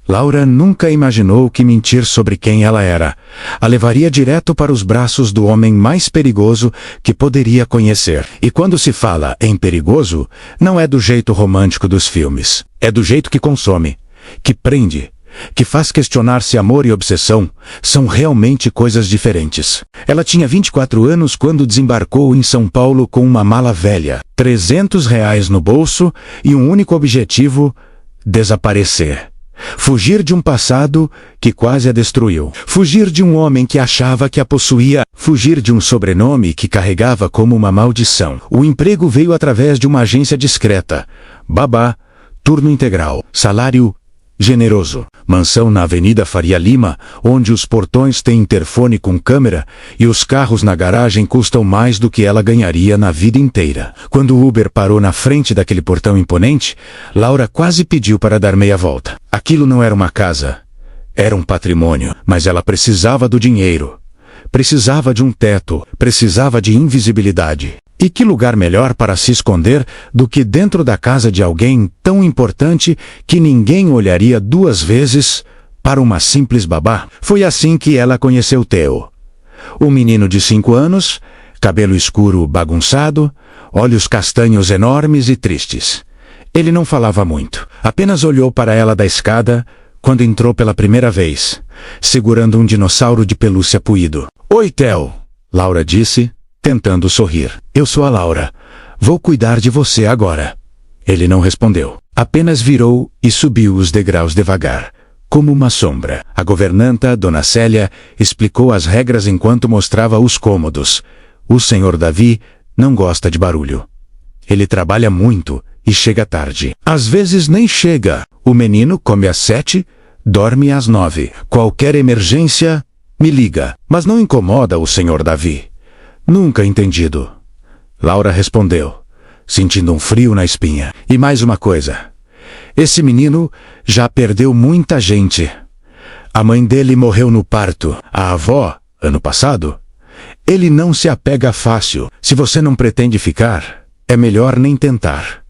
Laura nunca imaginou que mentir sobre quem ela era a levaria direto para os braços do homem mais perigoso que poderia conhecer. E quando se fala em perigoso, não é do jeito romântico dos filmes. É do jeito que consome, que prende, que faz questionar se amor e obsessão são realmente coisas diferentes. Ela tinha 24 anos quando desembarcou em São Paulo com uma mala velha, R$ 300 no bolso e um único objetivo: desaparecer. Fugir de um passado que quase a destruiu. Fugir de um homem que achava que a possuía. Fugir de um sobrenome que carregava como uma maldição. O emprego veio através de uma agência discreta. Babá, turno integral, salário generoso. Mansão na Avenida Faria Lima, onde os portões têm interfone com câmera e os carros na garagem custam mais do que ela ganharia na vida inteira. Quando o Uber parou na frente daquele portão imponente, Laura quase pediu para dar meia volta. Aquilo não era uma casa, era um patrimônio, mas ela precisava do dinheiro. Precisava de um teto, precisava de invisibilidade. E que lugar melhor para se esconder do que dentro da casa de alguém tão importante que ninguém olharia duas vezes para uma simples babá? Foi assim que ela conheceu Theo. Um menino de 5 anos, cabelo escuro bagunçado, olhos castanhos enormes e tristes. Ele não falava muito, apenas olhou para ela da escada quando entrou pela primeira vez, segurando um dinossauro de pelúcia puído. "Oi, Theo", Laura disse, tentando sorrir. "Eu sou a Laura. Vou cuidar de você agora." Ele não respondeu. Apenas virou e subiu os degraus devagar, como uma sombra. A governanta, Dona Célia, explicou as regras enquanto mostrava os cômodos. O Sr. Davi não gosta de barulho. Ele trabalha muito e chega tarde. Às vezes nem chega. O menino come às 7, dorme às 9. Qualquer emergência, me liga. Mas não incomoda o Sr. Davi. "Nunca entendido", Laura respondeu, sentindo um frio na espinha. "E mais uma coisa. Esse menino já perdeu muita gente. A mãe dele morreu no parto. A avó, ano passado. Ele não se apega fácil. Se você não pretende ficar, é melhor nem tentar."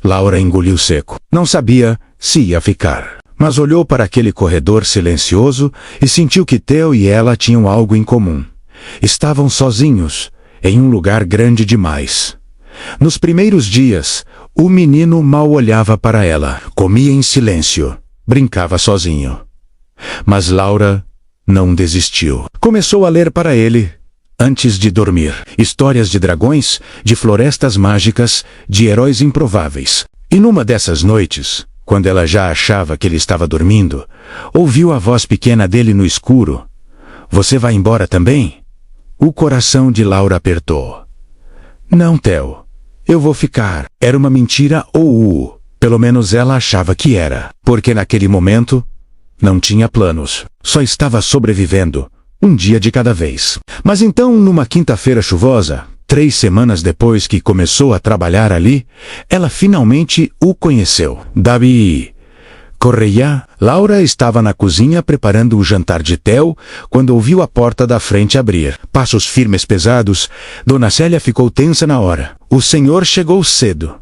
Laura engoliu seco. Não sabia se ia ficar, mas olhou para aquele corredor silencioso e sentiu que Theo e ela tinham algo em comum. Estavam sozinhos, em um lugar grande demais. Nos primeiros dias, o menino mal olhava para ela, comia em silêncio, brincava sozinho. Mas Laura não desistiu. Começou a ler para ele, antes de dormir, histórias de dragões, de florestas mágicas, de heróis improváveis. E numa dessas noites, quando ela já achava que ele estava dormindo, ouviu a voz pequena dele no escuro: "Você vai embora também?" O coração de Laura apertou. "Não, Theo. Eu vou ficar." Era uma mentira ou pelo menos ela achava que era, porque naquele momento não tinha planos. Só estava sobrevivendo, um dia de cada vez. Mas então, numa quinta-feira chuvosa, 3 semanas depois que começou a trabalhar ali, ela finalmente o conheceu. Davi Correia. Laura estava na cozinha preparando o jantar de Theo quando ouviu a porta da frente abrir. Passos firmes pesados. Dona Célia ficou tensa na hora. "O senhor chegou cedo",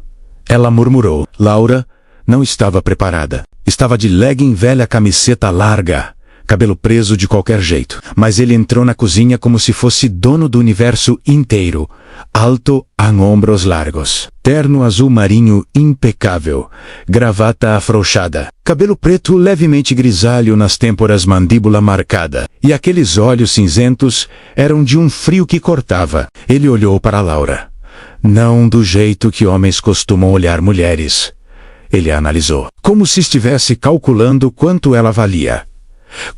ela murmurou. Laura não estava preparada. Estava de legging, velha camiseta larga, cabelo preso de qualquer jeito. Mas ele entrou na cozinha como se fosse dono do universo inteiro, alto, em ombros largos. Terno azul marinho impecável, gravata afrouxada, cabelo preto levemente grisalho nas têmporas, mandíbula marcada. E aqueles olhos cinzentos eram de um frio que cortava. Ele olhou para Laura. Não do jeito que homens costumam olhar mulheres. Ele a analisou, como se estivesse calculando quanto ela valia.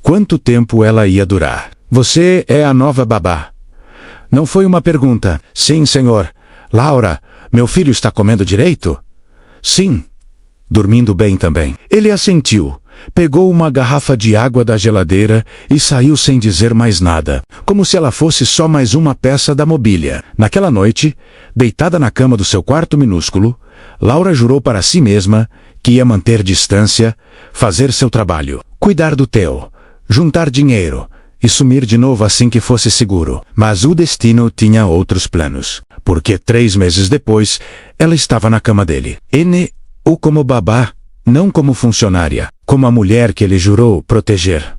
Quanto tempo ela ia durar. "Você é a nova babá?" Não foi uma pergunta. "Sim, senhor." "Laura, meu filho está comendo direito?" "Sim." "Dormindo bem também?" Ele assentiu, pegou uma garrafa de água da geladeira e saiu sem dizer mais nada, como se ela fosse só mais uma peça da mobília. Naquela noite, deitada na cama do seu quarto minúsculo, Laura jurou para si mesma que ia manter distância, fazer seu trabalho, cuidar do Theo, juntar dinheiro e sumir de novo assim que fosse seguro. Mas o destino tinha outros planos, porque 3 meses depois, ela estava na cama dele. Ou como babá, não como funcionária. como a mulher que ele jurou proteger.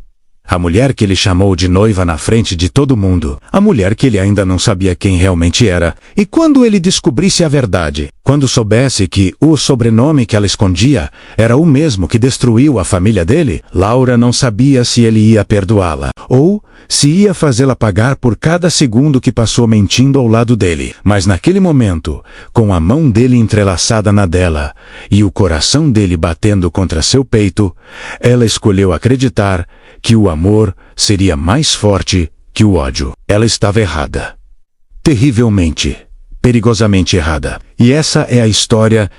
A mulher que ele chamou de noiva na frente de todo mundo. A mulher que ele ainda não sabia quem realmente era. E quando ele descobrisse a verdade, quando soubesse que o sobrenome que ela escondia era o mesmo que destruiu a família dele, Laura não sabia se ele ia perdoá-la, ou se ia fazê-la pagar por cada segundo que passou mentindo ao lado dele. Mas naquele momento, com a mão dele entrelaçada na dela, e o coração dele batendo contra seu peito, ela escolheu acreditar que o amor seria mais forte que o ódio. Ela estava errada. Terrivelmente, perigosamente errada. E essa é a história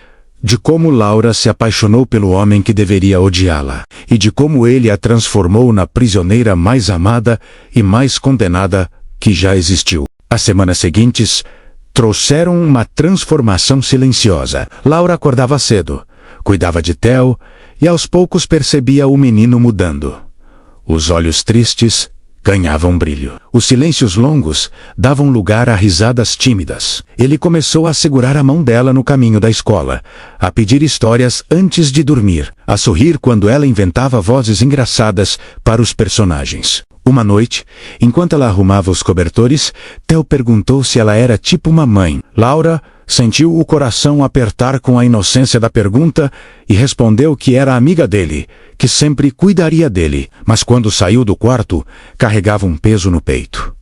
de como Laura se apaixonou pelo homem que deveria odiá-la, e de como ele a transformou na prisioneira mais amada e mais condenada que já existiu. As semanas seguintes trouxeram uma transformação silenciosa. Laura acordava cedo, cuidava de Theo, e aos poucos percebia o menino mudando. Os olhos tristes ganhavam brilho. Os silêncios longos davam lugar a risadas tímidas. Ele começou a segurar a mão dela no caminho da escola, a pedir histórias antes de dormir, a sorrir quando ela inventava vozes engraçadas para os personagens. Uma noite, enquanto ela arrumava os cobertores, Theo perguntou se ela era tipo uma mãe. Laura sentiu o coração apertar com a inocência da pergunta e respondeu que era amiga dele, que sempre cuidaria dele, mas quando saiu do quarto, carregava um peso no peito.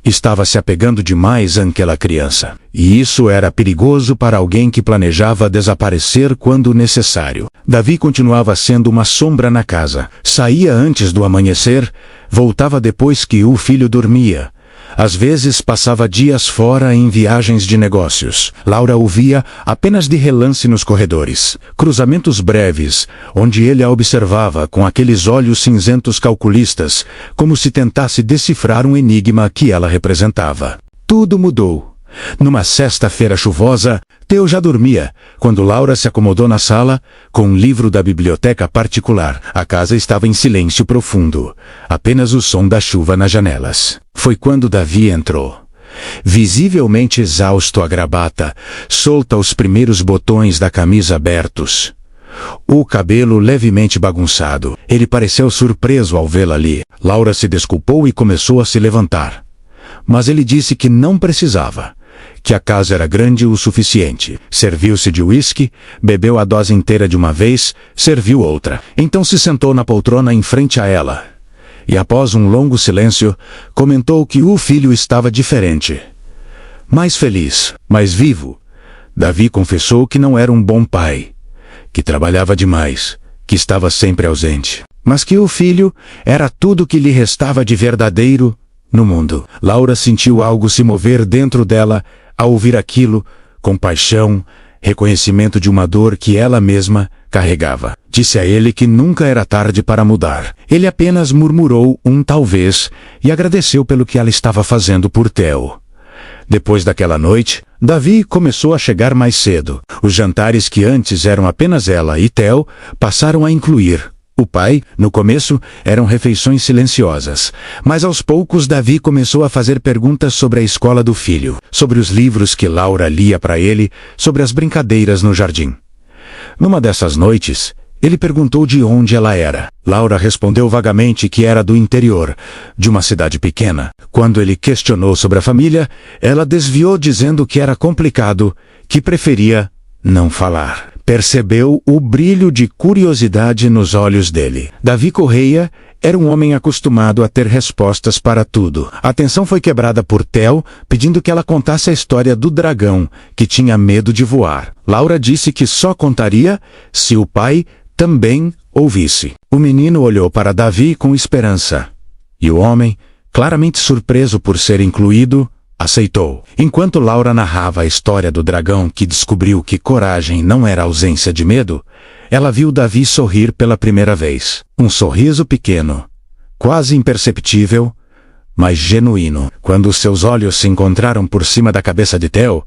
Estava se apegando demais àquela criança. E isso era perigoso para alguém que planejava desaparecer quando necessário. Davi continuava sendo uma sombra na casa. Saía antes do amanhecer, voltava depois que o filho dormia. Às vezes passava dias fora em viagens de negócios. Laura o via apenas de relance nos corredores. Cruzamentos breves, onde ele a observava com aqueles olhos cinzentos calculistas, como se tentasse decifrar um enigma que ela representava. Tudo mudou. Numa sexta-feira chuvosa, Theo já dormia, quando Laura se acomodou na sala, com um livro da biblioteca particular. A casa estava em silêncio profundo, apenas o som da chuva nas janelas. Foi quando Davi entrou. Visivelmente exausto à gravata, solta os primeiros botões da camisa abertos. O cabelo levemente bagunçado. Ele pareceu surpreso ao vê-la ali. Laura se desculpou e começou a se levantar. Mas ele disse que não precisava, que a casa era grande o suficiente. Serviu-se de uísque, bebeu a dose inteira de uma vez, serviu outra. Então se sentou na poltrona em frente a ela. E após um longo silêncio, comentou que o filho estava diferente. Mais feliz, mais vivo. Davi confessou que não era um bom pai, que trabalhava demais, que estava sempre ausente. Mas que o filho era tudo que lhe restava de verdadeiro no mundo. Laura sentiu algo se mover dentro dela ao ouvir aquilo, compaixão, reconhecimento de uma dor que ela mesma carregava. Disse a ele que nunca era tarde para mudar. Ele apenas murmurou um talvez e agradeceu pelo que ela estava fazendo por Theo. Depois daquela noite, Davi começou a chegar mais cedo. Os jantares que antes eram apenas ela e Theo passaram a incluir o pai. No começo, eram refeições silenciosas, mas aos poucos Davi começou a fazer perguntas sobre a escola do filho, sobre os livros que Laura lia para ele, sobre as brincadeiras no jardim. Numa dessas noites, ele perguntou de onde ela era. Laura respondeu vagamente que era do interior, de uma cidade pequena. Quando ele questionou sobre a família, ela desviou dizendo que era complicado, que preferia não falar. Percebeu o brilho de curiosidade nos olhos dele. Davi Correia era um homem acostumado a ter respostas para tudo. A atenção foi quebrada por Theo, pedindo que ela contasse a história do dragão, que tinha medo de voar. Laura disse que só contaria se o pai também ouvisse. O menino olhou para Davi com esperança. E o homem, claramente surpreso por ser incluído, aceitou. Enquanto Laura narrava a história do dragão que descobriu que coragem não era ausência de medo, ela viu Davi sorrir pela primeira vez. Um sorriso pequeno, quase imperceptível, mas genuíno. Quando seus olhos se encontraram por cima da cabeça de Theo,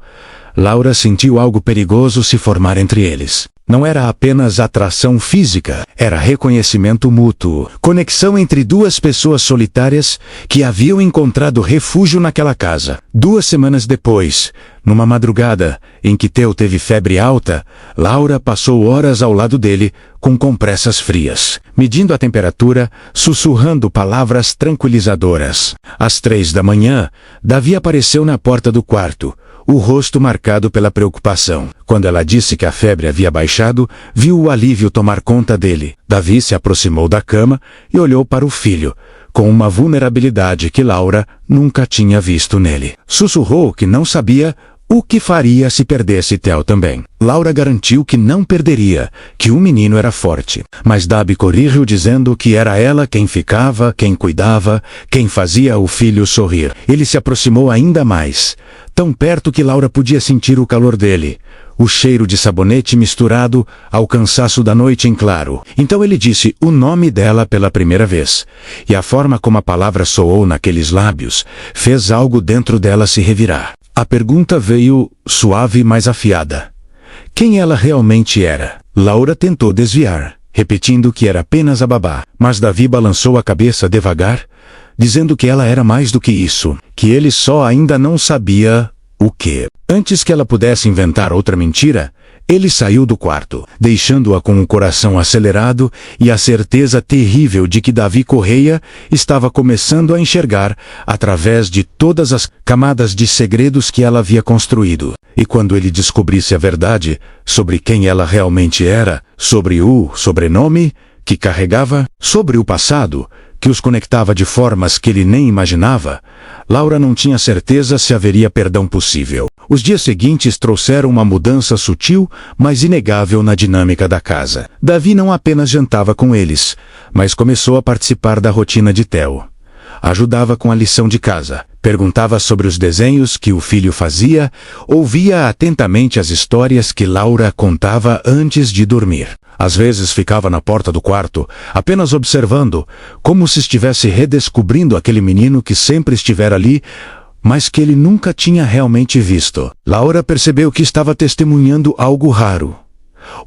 Laura sentiu algo perigoso se formar entre eles. Não era apenas atração física, era reconhecimento mútuo, conexão entre duas pessoas solitárias que haviam encontrado refúgio naquela casa. 2 semanas depois, numa madrugada em que Theo teve febre alta, Laura passou horas ao lado dele com compressas frias, medindo a temperatura, sussurrando palavras tranquilizadoras. Às 3 da manhã, Davi apareceu na porta do quarto, o rosto marcado pela preocupação. Quando ela disse que a febre havia baixado, viu o alívio tomar conta dele. Davi se aproximou da cama e olhou para o filho, com uma vulnerabilidade que Laura nunca tinha visto nele. Sussurrou que não sabia o que faria se perdesse Theo também. Laura garantiu que não perderia, que o menino era forte. Mas Davi corrigiu dizendo que era ela quem ficava, quem cuidava, quem fazia o filho sorrir. Ele se aproximou ainda mais, tão perto que Laura podia sentir o calor dele, o cheiro de sabonete misturado ao cansaço da noite em claro. Então ele disse o nome dela pela primeira vez, e a forma como a palavra soou naqueles lábios fez algo dentro dela se revirar. A pergunta veio suave, mas afiada. Quem ela realmente era? Laura tentou desviar, repetindo que era apenas a babá, mas Davi balançou a cabeça devagar, dizendo que ela era mais do que isso, que ele só ainda não sabia o que. Antes que ela pudesse inventar outra mentira, ele saiu do quarto, deixando-a com o coração acelerado e a certeza terrível de que Davi Correia estava começando a enxergar através de todas as camadas de segredos que ela havia construído. E quando ele descobrisse a verdade sobre quem ela realmente era, sobre o sobrenome que carregava, sobre o passado que os conectava de formas que ele nem imaginava, Laura não tinha certeza se haveria perdão possível. Os dias seguintes trouxeram uma mudança sutil, mas inegável na dinâmica da casa. Davi não apenas jantava com eles, mas começou a participar da rotina de Theo. Ajudava com a lição de casa, perguntava sobre os desenhos que o filho fazia, ouvia atentamente as histórias que Laura contava antes de dormir. Às vezes ficava na porta do quarto, apenas observando, como se estivesse redescobrindo aquele menino que sempre estivera ali, mas que ele nunca tinha realmente visto. Laura percebeu que estava testemunhando algo raro.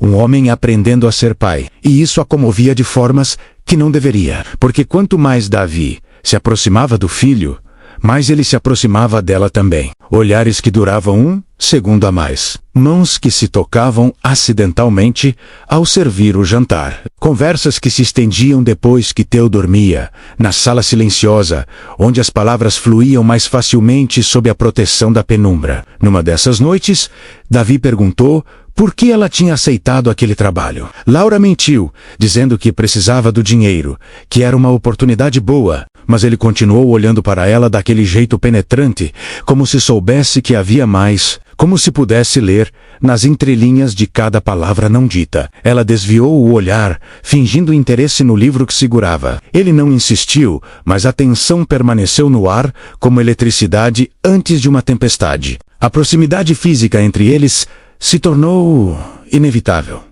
Um homem aprendendo a ser pai, e isso a comovia de formas que não deveria, porque quanto mais Davi se aproximava do filho, mais ele se aproximava dela também. Olhares que duravam 1 segundo a mais. Mãos que se tocavam acidentalmente ao servir o jantar. Conversas que se estendiam depois que Theo dormia, na sala silenciosa, onde as palavras fluíam mais facilmente sob a proteção da penumbra. Numa dessas noites, Davi perguntou por que ela tinha aceitado aquele trabalho. Laura mentiu, dizendo que precisava do dinheiro, que era uma oportunidade boa, mas ele continuou olhando para ela daquele jeito penetrante, como se soubesse que havia mais, como se pudesse ler nas entrelinhas de cada palavra não dita. Ela desviou o olhar, fingindo interesse no livro que segurava. Ele não insistiu, mas a tensão permaneceu no ar como eletricidade antes de uma tempestade. A proximidade física entre eles se tornou inevitável.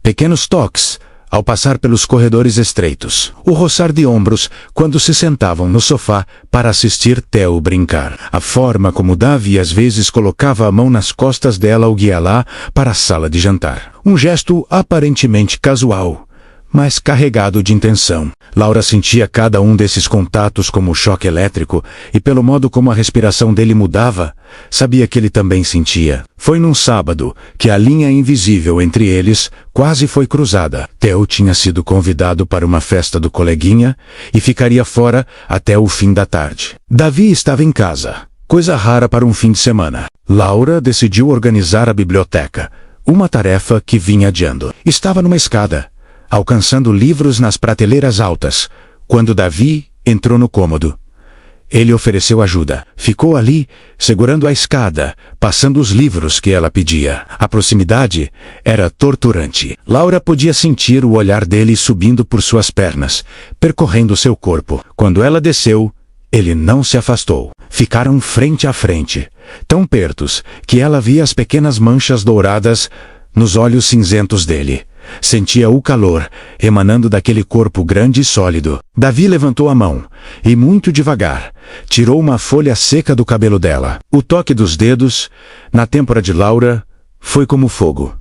Pequenos toques ao passar pelos corredores estreitos, o roçar de ombros quando se sentavam no sofá para assistir Theo brincar, a forma como Davi às vezes colocava a mão nas costas dela ao guiá-la para a sala de jantar. Um gesto aparentemente casual, mas carregado de intenção. Laura sentia cada um desses contatos como um choque elétrico, e pelo modo como a respiração dele mudava, sabia que ele também sentia. Foi num sábado que a linha invisível entre eles quase foi cruzada. Theo tinha sido convidado para uma festa do coleguinha e ficaria fora até o fim da tarde. Davi estava em casa, coisa rara para um fim de semana. Laura decidiu organizar a biblioteca, uma tarefa que vinha adiando. Estava numa escada, alcançando livros nas prateleiras altas, quando Davi entrou no cômodo. Ele ofereceu ajuda. Ficou ali, segurando a escada, passando os livros que ela pedia. A proximidade era torturante. Laura podia sentir o olhar dele subindo por suas pernas, percorrendo seu corpo. Quando ela desceu, ele não se afastou. Ficaram frente a frente, tão pertos que ela via as pequenas manchas douradas nos olhos cinzentos dele. Sentia o calor emanando daquele corpo grande e sólido. Davi levantou a mão e, muito devagar, tirou uma folha seca do cabelo dela. O toque dos dedos, na têmpora de Laura, foi como fogo.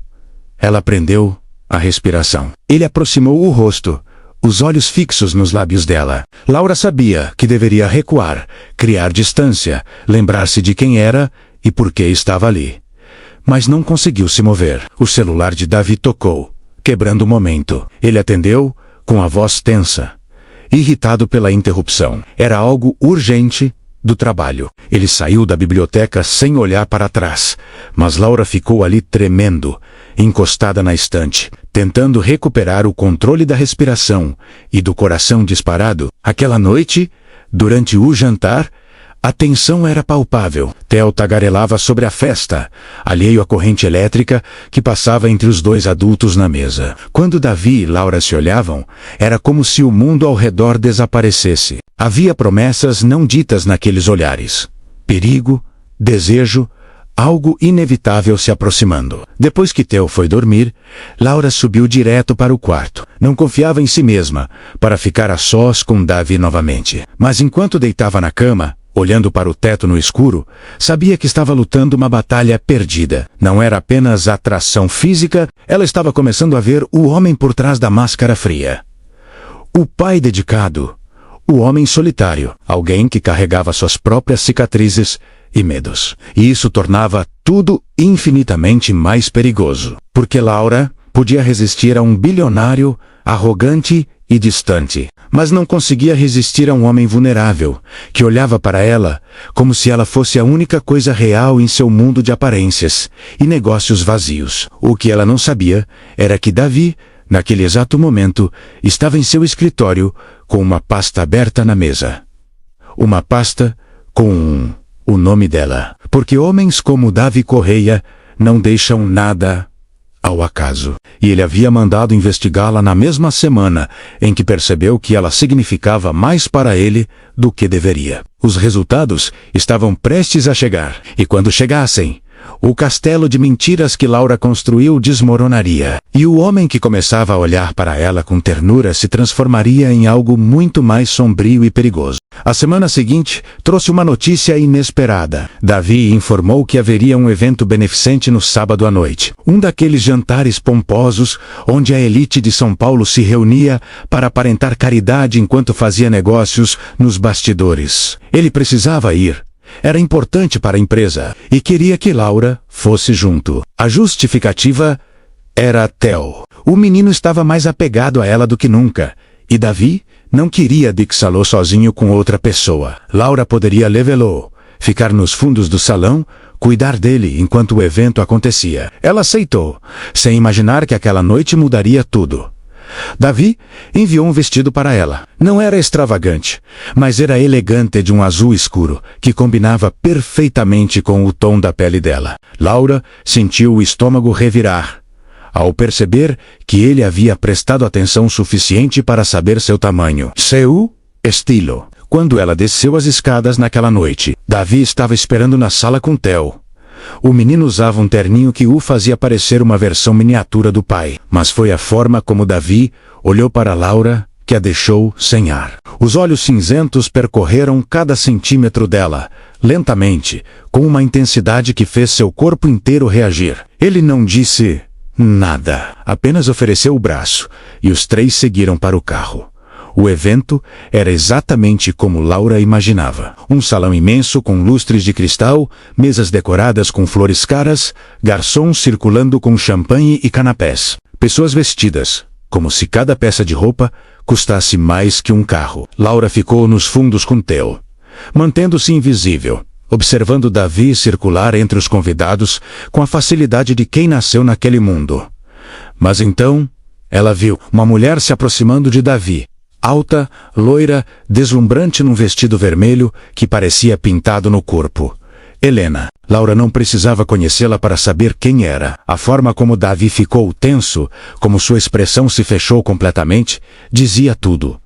Ela prendeu a respiração. Ele aproximou o rosto, os olhos fixos nos lábios dela. Laura sabia que deveria recuar, criar distância, lembrar-se de quem era e por que estava ali. Mas não conseguiu se mover. O celular de Davi tocou, quebrando o momento. Ele atendeu com a voz tensa, irritado pela interrupção. Era algo urgente do trabalho. Ele saiu da biblioteca sem olhar para trás, mas Laura ficou ali tremendo, encostada na estante, tentando recuperar o controle da respiração e do coração disparado. Aquela noite, durante o jantar, a tensão era palpável. Theo tagarelava sobre a festa, alheio à corrente elétrica que passava entre os dois adultos na mesa. Quando Davi e Laura se olhavam, era como se o mundo ao redor desaparecesse. Havia promessas não ditas naqueles olhares. Perigo, desejo, algo inevitável se aproximando. Depois que Theo foi dormir, Laura subiu direto para o quarto. Não confiava em si mesma para ficar a sós com Davi novamente. Mas enquanto deitava na cama, olhando para o teto no escuro, sabia que estava lutando uma batalha perdida. Não era apenas atração física, ela estava começando a ver o homem por trás da máscara fria. O pai dedicado, o homem solitário, alguém que carregava suas próprias cicatrizes e medos. E isso tornava tudo infinitamente mais perigoso, porque Laura podia resistir a um bilionário arrogante e distante, mas não conseguia resistir a um homem vulnerável, que olhava para ela como se ela fosse a única coisa real em seu mundo de aparências e negócios vazios. O que ela não sabia era que Davi, naquele exato momento, estava em seu escritório com uma pasta aberta na mesa. Uma pasta com o nome dela, porque homens como Davi Correia não deixam nada ao acaso. E ele havia mandado investigá-la na mesma semana em que percebeu que ela significava mais para ele do que deveria. Os resultados estavam prestes a chegar, e quando chegassem, o castelo de mentiras que Laura construiu desmoronaria, e o homem que começava a olhar para ela com ternura se transformaria em algo muito mais sombrio e perigoso. A semana seguinte trouxe uma notícia inesperada. Davi informou que haveria um evento beneficente no sábado à noite. Um daqueles jantares pomposos onde a elite de São Paulo se reunia para aparentar caridade enquanto fazia negócios nos bastidores. Ele precisava ir. Era importante para a empresa e queria que Laura fosse junto. A justificativa era Theo. O menino estava mais apegado a ela do que nunca, e Davi não queria Dixalô sozinho com outra pessoa. Laura poderia levá-lo, ficar nos fundos do salão, cuidar dele enquanto o evento acontecia. Ela aceitou, sem imaginar que aquela noite mudaria tudo. Davi enviou um vestido para ela. Não era extravagante, mas era elegante de um azul escuro, que combinava perfeitamente com o tom da pele dela. Laura sentiu o estômago revirar, ao perceber que ele havia prestado atenção suficiente para saber seu tamanho, seu estilo. Quando ela desceu as escadas naquela noite, Davi estava esperando na sala com Theo. O menino usava um terninho que o fazia parecer uma versão miniatura do pai, mas foi a forma como Davi olhou para Laura que a deixou sem ar. Os olhos cinzentos percorreram cada centímetro dela, lentamente, com uma intensidade que fez seu corpo inteiro reagir. Ele não disse nada, apenas ofereceu o braço, e os três seguiram para o carro. O evento era exatamente como Laura imaginava. Um salão imenso com lustres de cristal, mesas decoradas com flores caras, garçons circulando com champanhe e canapés. Pessoas vestidas, como se cada peça de roupa custasse mais que um carro. Laura ficou nos fundos com Theo, mantendo-se invisível, observando Davi circular entre os convidados com a facilidade de quem nasceu naquele mundo. Mas então, ela viu uma mulher se aproximando de Davi. Alta, loira, deslumbrante num vestido vermelho que parecia pintado no corpo. Helena. Laura não precisava conhecê-la para saber quem era. A forma como Davi ficou tenso, como sua expressão se fechou completamente, dizia tudo.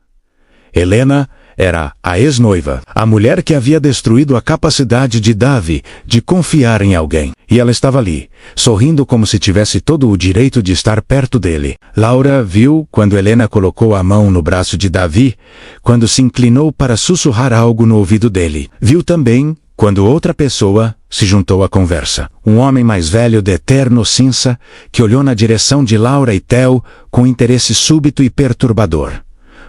Helena era a ex-noiva, a mulher que havia destruído a capacidade de Davi de confiar em alguém. E ela estava ali, sorrindo como se tivesse todo o direito de estar perto dele. Laura viu quando Helena colocou a mão no braço de Davi, quando se inclinou para sussurrar algo no ouvido dele. Viu também quando outra pessoa se juntou à conversa. Um homem mais velho de terno cinza, que olhou na direção de Laura e Theo com interesse súbito e perturbador.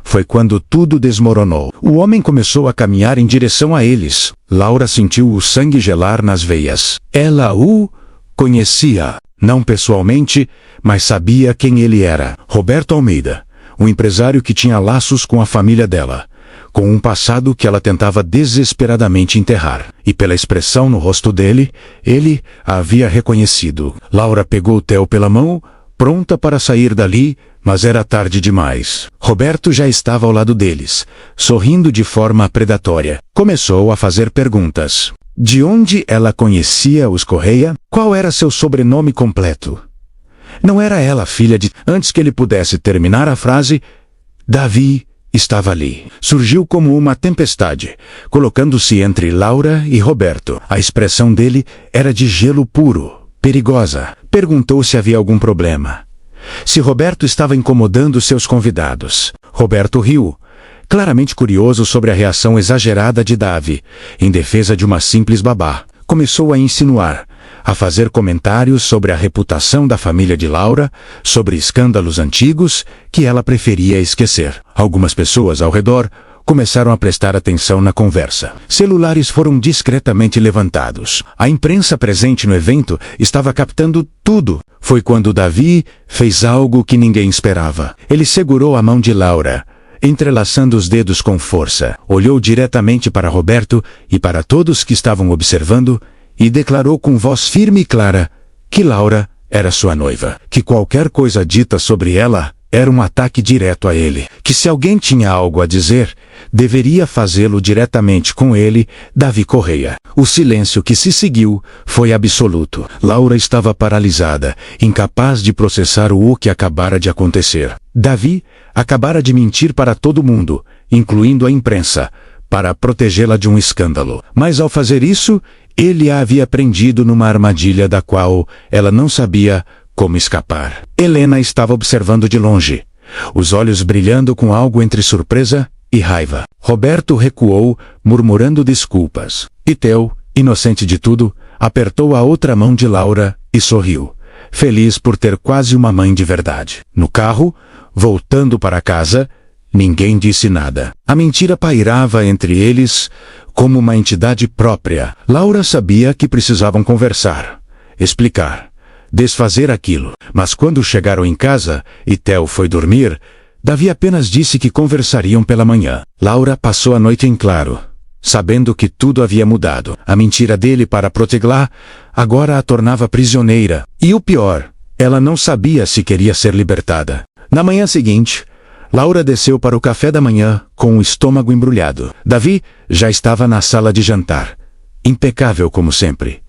Foi quando tudo desmoronou. O homem começou a caminhar em direção a eles. Laura sentiu o sangue gelar nas veias. Ela o conhecia, não pessoalmente, mas sabia quem ele era. Roberto Almeida, um empresário que tinha laços com a família dela, com um passado que ela tentava desesperadamente enterrar. E pela expressão no rosto dele, ele a havia reconhecido. Laura pegou Theo pela mão, pronta para sair dali, mas era tarde demais. Roberto já estava ao lado deles, sorrindo de forma predatória. Começou a fazer perguntas. De onde ela conhecia os Correia? Qual era seu sobrenome completo? Não era ela filha de... Antes que ele pudesse terminar a frase, Davi estava ali. Surgiu como uma tempestade, colocando-se entre Laura e Roberto. A expressão dele era de gelo puro, perigosa. Perguntou se havia algum problema. Se Roberto estava incomodando seus convidados. Roberto riu, claramente curioso sobre a reação exagerada de Davi, em defesa de uma simples babá. Começou a insinuar, a fazer comentários sobre a reputação da família de Laura, sobre escândalos antigos que ela preferia esquecer. Algumas pessoas ao redor começaram a prestar atenção na conversa. Celulares foram discretamente levantados. A imprensa presente no evento estava captando tudo. Foi quando Davi fez algo que ninguém esperava. Ele segurou a mão de Laura, entrelaçando os dedos com força. Olhou diretamente para Roberto e para todos que estavam observando e declarou com voz firme e clara que Laura era sua noiva. Que qualquer coisa dita sobre ela era um ataque direto a ele. Que se alguém tinha algo a dizer, deveria fazê-lo diretamente com ele, Davi Correia. O silêncio que se seguiu foi absoluto. Laura estava paralisada, incapaz de processar o que acabara de acontecer. Davi acabara de mentir para todo mundo, incluindo a imprensa, para protegê-la de um escândalo. Mas ao fazer isso, ele a havia prendido numa armadilha da qual ela não sabia como escapar. Helena estava observando de longe, os olhos brilhando com algo entre surpresa e raiva. Roberto recuou, murmurando desculpas. E Theo, inocente de tudo, apertou a outra mão de Laura e sorriu, feliz por ter quase uma mãe de verdade. No carro, voltando para casa, ninguém disse nada. A mentira pairava entre eles como uma entidade própria. Laura sabia que precisavam conversar, explicar, desfazer aquilo. Mas quando chegaram em casa e Theo foi dormir, Davi apenas disse que conversariam pela manhã. Laura passou a noite em claro, sabendo que tudo havia mudado. A mentira dele para protegê-la agora a tornava prisioneira. E o pior, ela não sabia se queria ser libertada. Na manhã seguinte, Laura desceu para o café da manhã com o estômago embrulhado. Davi já estava na sala de jantar, impecável como sempre,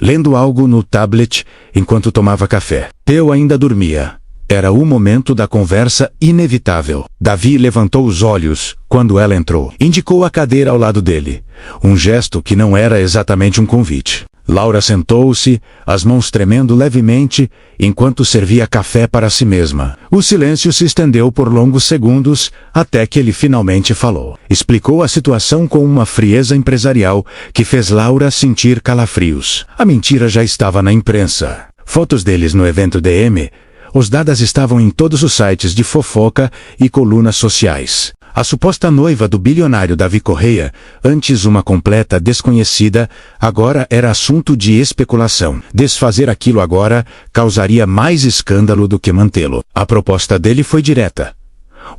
lendo algo no tablet enquanto tomava café. Theo ainda dormia. Era o momento da conversa inevitável. Davi levantou os olhos quando ela entrou. Indicou a cadeira ao lado dele, um gesto que não era exatamente um convite. Laura sentou-se, as mãos tremendo levemente, enquanto servia café para si mesma. O silêncio se estendeu por longos segundos, até que ele finalmente falou. Explicou a situação com uma frieza empresarial que fez Laura sentir calafrios. A mentira já estava na imprensa. Fotos deles no evento DM, os dados estavam em todos os sites de fofoca e colunas sociais. A suposta noiva do bilionário Davi Correia, antes uma completa desconhecida, agora era assunto de especulação. Desfazer aquilo agora causaria mais escândalo do que mantê-lo. A proposta dele foi direta.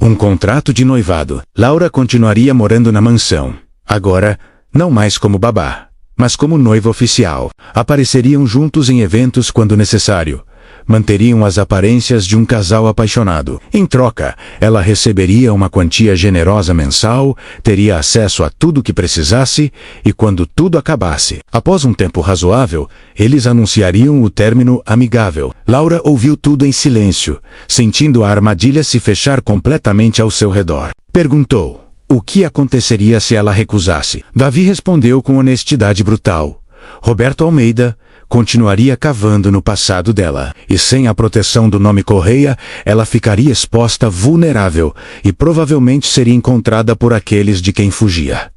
Um contrato de noivado. Laura continuaria morando na mansão. Agora, não mais como babá, mas como noiva oficial. Apareceriam juntos em eventos quando necessário. Manteriam as aparências de um casal apaixonado. Em troca, ela receberia uma quantia generosa mensal, teria acesso a tudo o que precisasse, e quando tudo acabasse, após um tempo razoável, eles anunciariam o término amigável. Laura ouviu tudo em silêncio, sentindo a armadilha se fechar completamente ao seu redor. Perguntou o que aconteceria se ela recusasse. Davi respondeu com honestidade brutal. Roberto Almeida continuaria cavando no passado dela, e sem a proteção do nome Correia, ela ficaria exposta, vulnerável, e provavelmente seria encontrada por aqueles de quem fugia.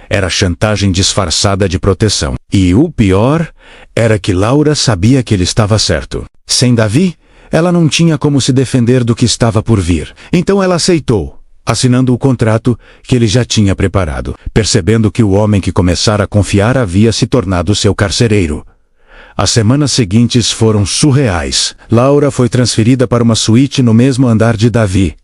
era chantagem disfarçada de proteção. E o pior era que Laura sabia que ele estava certo. Sem Davi, ela não tinha como se defender do que estava por vir. Então ela aceitou, assinando o contrato que ele já tinha preparado, percebendo que o homem que começara a confiar havia se tornado seu carcereiro. As semanas seguintes foram surreais. Laura foi transferida para uma suíte no mesmo andar de Davi.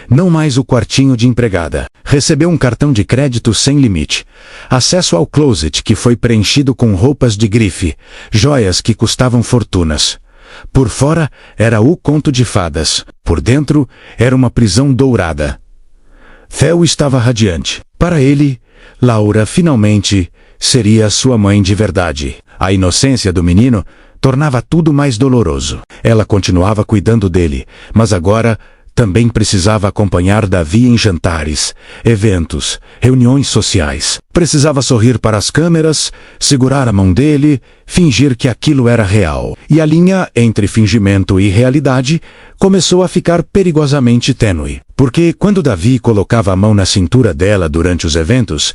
Não mais o quartinho de empregada. Recebeu um cartão de crédito sem limite. Acesso ao closet que foi preenchido com roupas de grife, joias que custavam fortunas. Por fora era o conto de fadas. Por dentro era uma prisão dourada. Theo estava radiante. Para ele, Laura finalmente seria sua mãe de verdade. A inocência do menino tornava tudo mais doloroso. Ela continuava cuidando dele, mas agora também precisava acompanhar Davi em jantares, eventos, reuniões sociais. Precisava sorrir para as câmeras, segurar a mão dele, fingir que aquilo era real. E a linha entre fingimento e realidade começou a ficar perigosamente tênue. Porque quando Davi colocava a mão na cintura dela durante os eventos,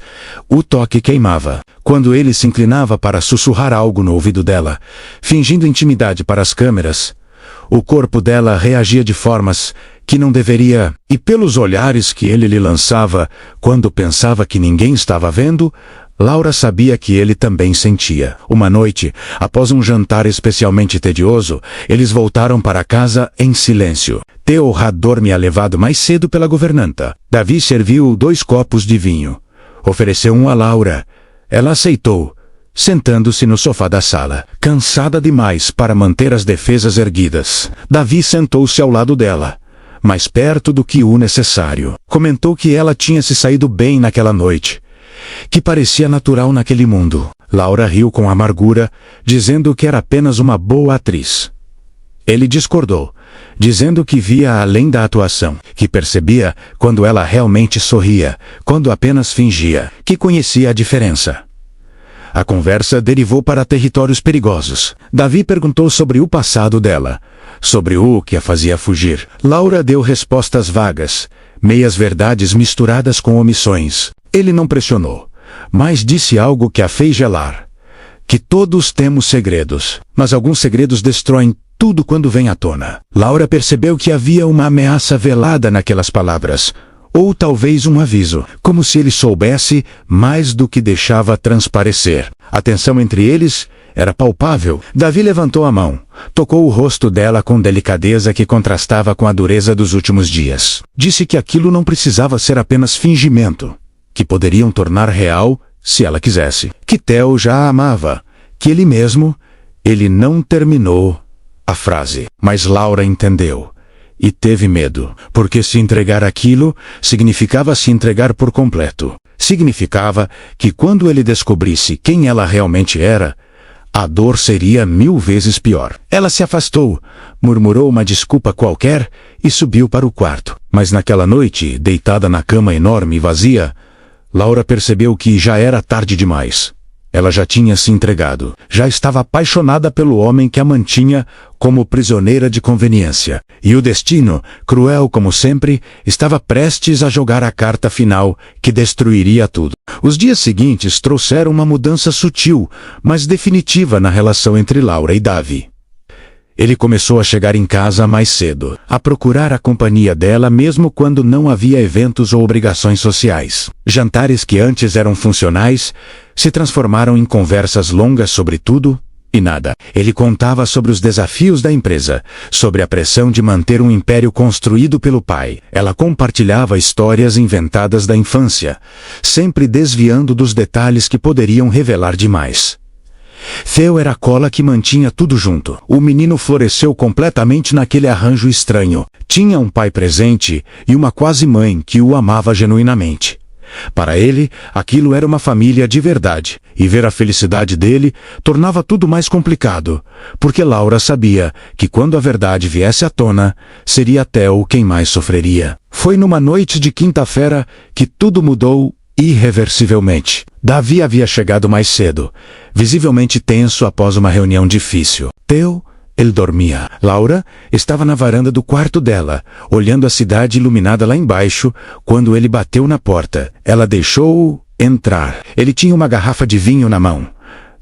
o toque queimava. Quando ele se inclinava para sussurrar algo no ouvido dela, fingindo intimidade para as câmeras, o corpo dela reagia de formas que não deveria, e pelos olhares que ele lhe lançava quando pensava que ninguém estava vendo, Laura sabia que ele também sentia. Uma noite, após um jantar especialmente tedioso, eles voltaram para casa em silêncio. Theo dormia levado mais cedo pela governanta. Davi serviu 2 copos de vinho. Ofereceu um a Laura. Ela aceitou, sentando-se no sofá da sala, cansada demais para manter as defesas erguidas. Davi sentou-se ao lado dela, mais perto do que o necessário. Comentou que ela tinha se saído bem naquela noite, que parecia natural naquele mundo. Laura riu com amargura, dizendo que era apenas uma boa atriz. Ele discordou, dizendo que via além da atuação, que percebia quando ela realmente sorria, quando apenas fingia, que conhecia a diferença. A conversa derivou para territórios perigosos. Davi perguntou sobre o passado dela, sobre o que a fazia fugir. Laura deu respostas vagas, meias-verdades misturadas com omissões. Ele não pressionou, mas disse algo que a fez gelar. Que todos temos segredos, mas alguns segredos destroem tudo quando vem à tona. Laura percebeu que havia uma ameaça velada naquelas palavras, ou talvez um aviso, como se ele soubesse mais do que deixava transparecer. A tensão entre eles era palpável. Davi levantou a mão, tocou o rosto dela com delicadeza que contrastava com a dureza dos últimos dias. Disse que aquilo não precisava ser apenas fingimento, que poderiam tornar real se ela quisesse. Que Theo já a amava, que ele não terminou a frase. Mas Laura entendeu. E teve medo, porque se entregar àquilo significava se entregar por completo. Significava que quando ele descobrisse quem ela realmente era, a dor seria 1000 vezes pior. Ela se afastou, murmurou uma desculpa qualquer e subiu para o quarto. Mas naquela noite, deitada na cama enorme e vazia, Laura percebeu que já era tarde demais. Ela já tinha se entregado. Já estava apaixonada pelo homem que a mantinha como prisioneira de conveniência. E o destino, cruel como sempre, estava prestes a jogar a carta final que destruiria tudo. Os dias seguintes trouxeram uma mudança sutil, mas definitiva na relação entre Laura e Davi. Ele começou a chegar em casa mais cedo, a procurar a companhia dela mesmo quando não havia eventos ou obrigações sociais. Jantares que antes eram funcionais se transformaram em conversas longas sobre tudo e nada. Ele contava sobre os desafios da empresa, sobre a pressão de manter um império construído pelo pai. Ela compartilhava histórias inventadas da infância, sempre desviando dos detalhes que poderiam revelar demais. Theo era a cola que mantinha tudo junto. O menino floresceu completamente naquele arranjo estranho. Tinha um pai presente e uma quase mãe que o amava genuinamente. Para ele, aquilo era uma família de verdade, e ver a felicidade dele tornava tudo mais complicado, porque Laura sabia que quando a verdade viesse à tona, seria Theo quem mais sofreria. Foi numa noite de quinta-feira que tudo mudou irreversivelmente. Davi havia chegado mais cedo, visivelmente tenso após uma reunião difícil. Ele dormia. Laura estava na varanda do quarto dela, olhando a cidade iluminada lá embaixo, quando ele bateu na porta. Ela deixou entrar. Ele tinha uma garrafa de vinho na mão.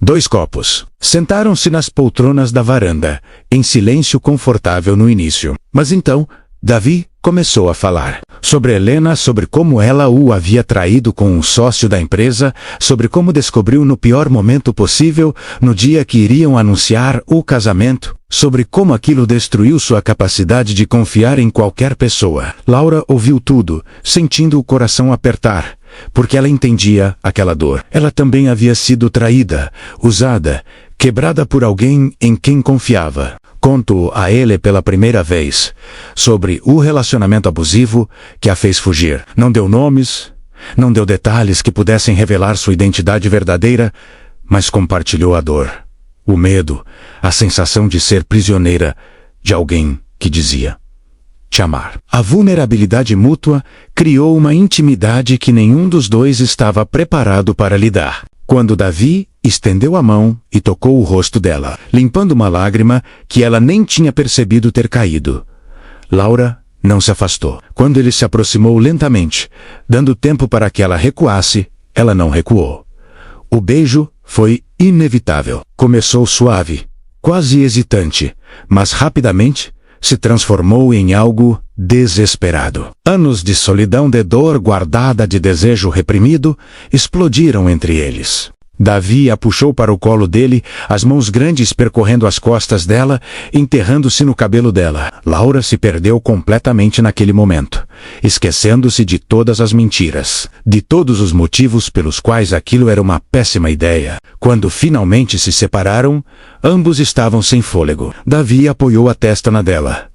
2 copos. Sentaram-se nas poltronas da varanda, em silêncio confortável no início. Mas então, Davi começou a falar sobre Helena, sobre como ela o havia traído com um sócio da empresa, sobre como descobriu no pior momento possível, no dia que iriam anunciar o casamento, sobre como aquilo destruiu sua capacidade de confiar em qualquer pessoa. Laura ouviu tudo, sentindo o coração apertar, porque ela entendia aquela dor. Ela também havia sido traída, usada, quebrada por alguém em quem confiava. Contou a ele pela primeira vez sobre o relacionamento abusivo que a fez fugir. Não deu nomes, não deu detalhes que pudessem revelar sua identidade verdadeira, mas compartilhou a dor, o medo, a sensação de ser prisioneira de alguém que dizia te amar. A vulnerabilidade mútua criou uma intimidade que nenhum dos dois estava preparado para lidar. Quando Davi estendeu a mão e tocou o rosto dela, limpando uma lágrima que ela nem tinha percebido ter caído, Laura não se afastou. Quando ele se aproximou lentamente, dando tempo para que ela recuasse, ela não recuou. O beijo foi inevitável. Começou suave, quase hesitante, mas rapidamente se transformou em algo desesperado. Anos de solidão, de dor guardada, de desejo reprimido, explodiram entre eles. Davi a puxou para o colo dele, as mãos grandes percorrendo as costas dela, enterrando-se no cabelo dela. Laura se perdeu completamente naquele momento, esquecendo-se de todas as mentiras, de todos os motivos pelos quais aquilo era uma péssima ideia. Quando finalmente se separaram, ambos estavam sem fôlego. Davi apoiou a testa na dela,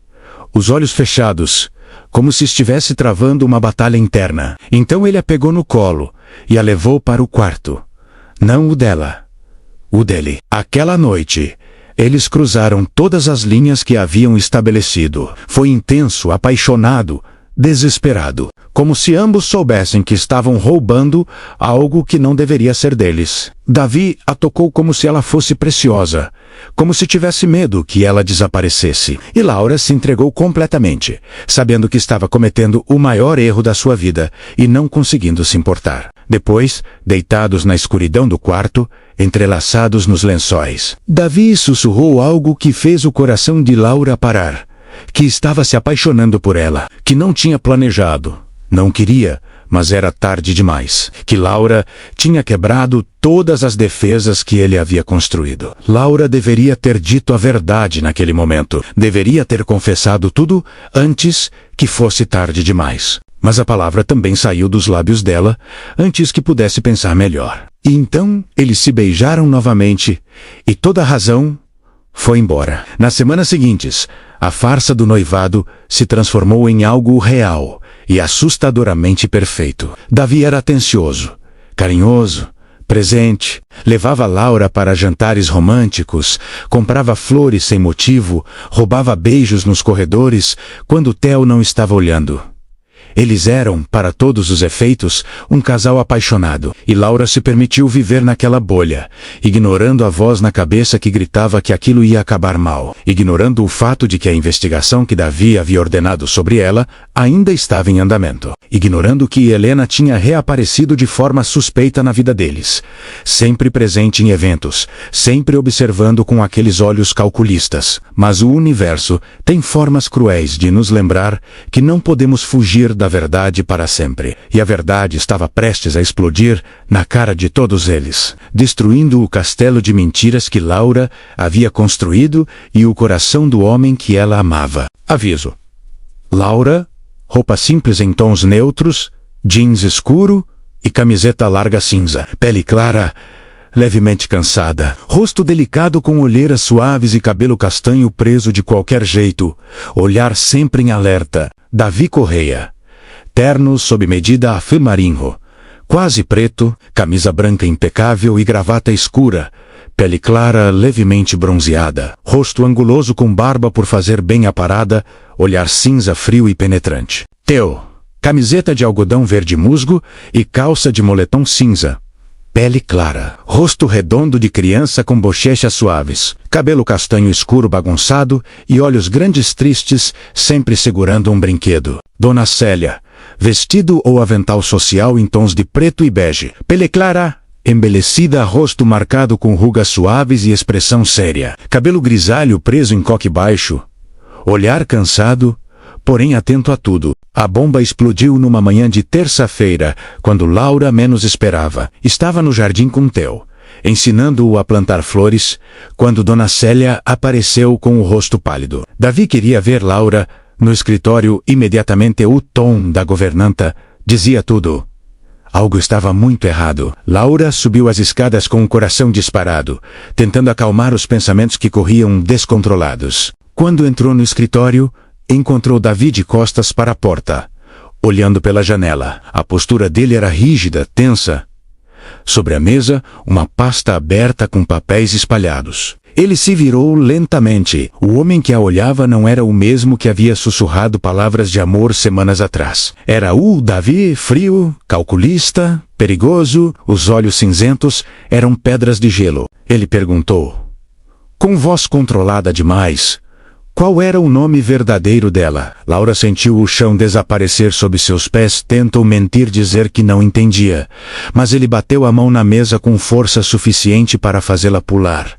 os olhos fechados, como se estivesse travando uma batalha interna. Então ele a pegou no colo e a levou para o quarto. Não o dela, o dele. Aquela noite, eles cruzaram todas as linhas que haviam estabelecido. Foi intenso, apaixonado, desesperado, como se ambos soubessem que estavam roubando algo que não deveria ser deles. Davi a tocou como se ela fosse preciosa, como se tivesse medo que ela desaparecesse. E Laura se entregou completamente, sabendo que estava cometendo o maior erro da sua vida e não conseguindo se importar. Depois, deitados na escuridão do quarto, entrelaçados nos lençóis, Davi sussurrou algo que fez o coração de Laura parar, que estava se apaixonando por ela, que não tinha planejado, não queria, mas era tarde demais, que Laura tinha quebrado todas as defesas que ele havia construído. Laura deveria ter dito a verdade naquele momento, deveria ter confessado tudo antes que fosse tarde demais. Mas a palavra também saiu dos lábios dela, antes que pudesse pensar melhor. E então eles se beijaram novamente, e toda a razão foi embora. Nas semanas seguintes, a farsa do noivado se transformou em algo real e assustadoramente perfeito. Davi era atencioso, carinhoso, presente, levava Laura para jantares românticos, comprava flores sem motivo, roubava beijos nos corredores quando Theo não estava olhando. Eles eram, para todos os efeitos, um casal apaixonado, e Laura se permitiu viver naquela bolha, ignorando a voz na cabeça que gritava que aquilo ia acabar mal, ignorando o fato de que a investigação que Davi havia ordenado sobre ela ainda estava em andamento, ignorando que Helena tinha reaparecido de forma suspeita na vida deles, sempre presente em eventos, sempre observando com aqueles olhos calculistas. Mas o universo tem formas cruéis de nos lembrar que não podemos fugir da verdade para sempre. E a verdade estava prestes a explodir na cara de todos eles, destruindo o castelo de mentiras que Laura havia construído e o coração do homem que ela amava. Aviso: Laura, roupa simples em tons neutros, jeans escuro e camiseta larga cinza. Pele clara, levemente cansada. Rosto delicado com olheiras suaves e cabelo castanho preso de qualquer jeito. Olhar sempre em alerta. Davi Correia. Terno sob medida a fio marinho, quase preto, camisa branca impecável e gravata escura, pele clara levemente bronzeada, rosto anguloso com barba por fazer bem a parada, olhar cinza frio e penetrante. Theo, camiseta de algodão verde musgo e calça de moletom cinza. Pele clara, rosto redondo de criança com bochechas suaves, cabelo castanho escuro bagunçado e olhos grandes tristes, sempre segurando um brinquedo. Dona Célia, vestido ou avental social em tons de preto e bege, pele clara, embelecida, rosto marcado com rugas suaves e expressão séria, cabelo grisalho preso em coque baixo, olhar cansado, porém atento a tudo. A bomba explodiu numa manhã de terça-feira, quando Laura menos esperava. Estava no jardim com Theo, ensinando-o a plantar flores, quando Dona Célia apareceu com o rosto pálido. Davi queria ver Laura. No escritório, imediatamente o tom da governanta dizia tudo. Algo estava muito errado. Laura subiu as escadas com o coração disparado, tentando acalmar os pensamentos que corriam descontrolados. Quando entrou no escritório, encontrou Davi de costas para a porta, olhando pela janela. A postura dele era rígida, tensa. Sobre a mesa, uma pasta aberta com papéis espalhados. Ele se virou lentamente. O homem que a olhava não era o mesmo que havia sussurrado palavras de amor semanas atrás. Era o Davi, frio, calculista, perigoso, os olhos cinzentos eram pedras de gelo. Ele perguntou, com voz controlada demais, qual era o nome verdadeiro dela. Laura sentiu o chão desaparecer sob seus pés, tentou mentir, dizer que não entendia, mas ele bateu a mão na mesa com força suficiente para fazê-la pular.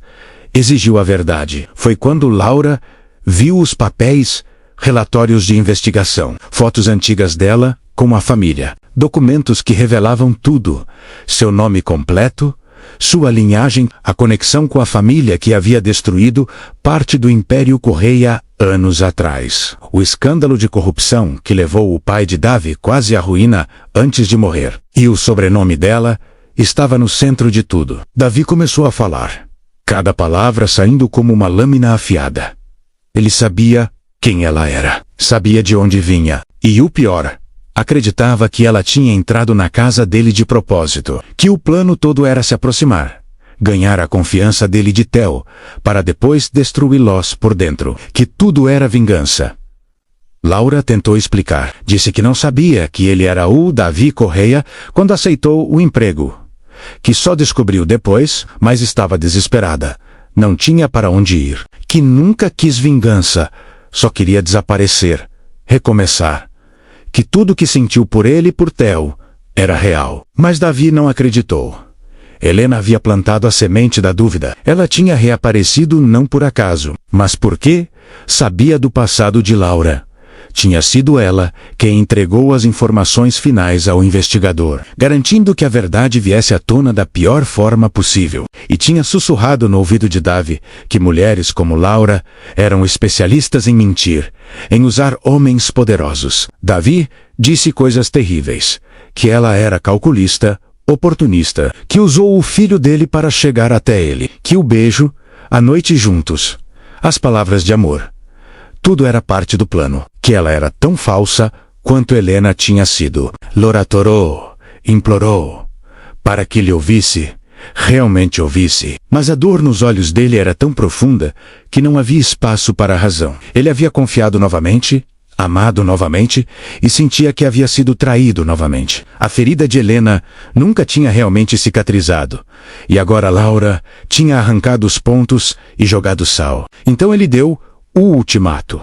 Exigiu a verdade. Foi quando Laura viu os papéis, relatórios de investigação, fotos antigas dela com a família, documentos que revelavam tudo, seu nome completo, sua linhagem, a conexão com a família que havia destruído parte do Império Correia anos atrás. O escândalo de corrupção que levou o pai de Davi quase à ruína antes de morrer. E o sobrenome dela estava no centro de tudo. Davi começou a falar, cada palavra saindo como uma lâmina afiada. Ele sabia quem ela era, sabia de onde vinha, e o pior, acreditava que ela tinha entrado na casa dele de propósito, que o plano todo era se aproximar, ganhar a confiança dele de Theo, para depois destruí-los por dentro, que tudo era vingança. Laura tentou explicar, disse que não sabia que ele era o Davi Correia quando aceitou o emprego, que só descobriu depois, mas estava desesperada, não tinha para onde ir, que nunca quis vingança, só queria desaparecer, recomeçar, que tudo que sentiu por ele e por Theo era real. Mas Davi não acreditou. Helena havia plantado a semente da dúvida. Ela tinha reaparecido não por acaso, mas porque sabia do passado de Laura. Tinha sido ela quem entregou as informações finais ao investigador, garantindo que a verdade viesse à tona da pior forma possível. E tinha sussurrado no ouvido de Davi que mulheres como Laura eram especialistas em mentir, em usar homens poderosos. Davi disse coisas terríveis, que ela era calculista, oportunista, que usou o filho dele para chegar até ele, que o beijo, a noite juntos, as palavras de amor, tudo era parte do plano, que ela era tão falsa quanto Helena tinha sido. Laura orou, implorou, para que lhe ouvisse, realmente ouvisse. Mas a dor nos olhos dele era tão profunda que não havia espaço para a razão. Ele havia confiado novamente, amado novamente, e sentia que havia sido traído novamente. A ferida de Helena nunca tinha realmente cicatrizado, e agora Laura tinha arrancado os pontos e jogado sal. Então ele deu o ultimato.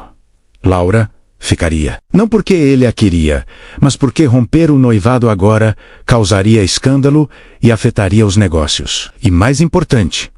Laura ficaria. Não porque ele a queria, mas porque romper o noivado agora causaria escândalo e afetaria os negócios. E mais importante,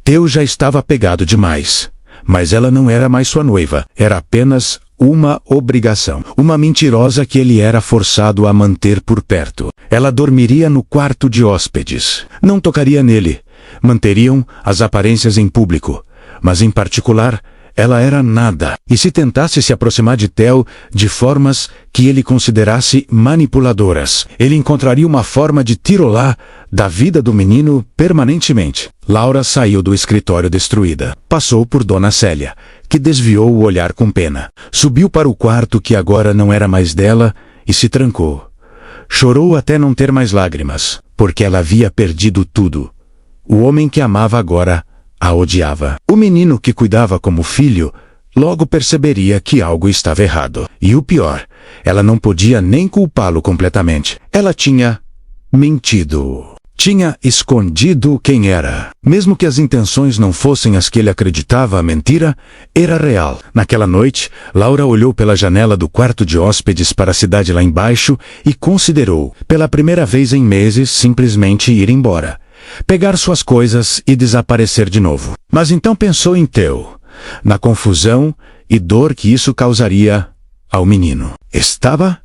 Theo já estava apegado demais. Mas ela não era mais sua noiva, era apenas uma obrigação. Uma mentirosa que ele era forçado a manter por perto. Ela dormiria no quarto de hóspedes. Não tocaria nele. Manteriam as aparências em público. Mas em particular, ela era nada. E se tentasse se aproximar de Theo de formas que ele considerasse manipuladoras, ele encontraria uma forma de tirolar da vida do menino permanentemente. Laura saiu do escritório destruída. Passou por Dona Célia, que desviou o olhar com pena. Subiu para o quarto que agora não era mais dela e se trancou. Chorou até não ter mais lágrimas, porque ela havia perdido tudo. O homem que amava agora a odiava. O menino que cuidava como filho logo perceberia que algo estava errado. E o pior, ela não podia nem culpá-lo completamente. Ela tinha mentido. Tinha escondido quem era. Mesmo que as intenções não fossem as que ele acreditava, a mentira era real. Naquela noite, Laura olhou pela janela do quarto de hóspedes para a cidade lá embaixo e considerou, pela primeira vez em meses, simplesmente ir embora, pegar suas coisas e desaparecer de novo. Mas então pensou em Theo, na confusão e dor que isso causaria ao menino. Estava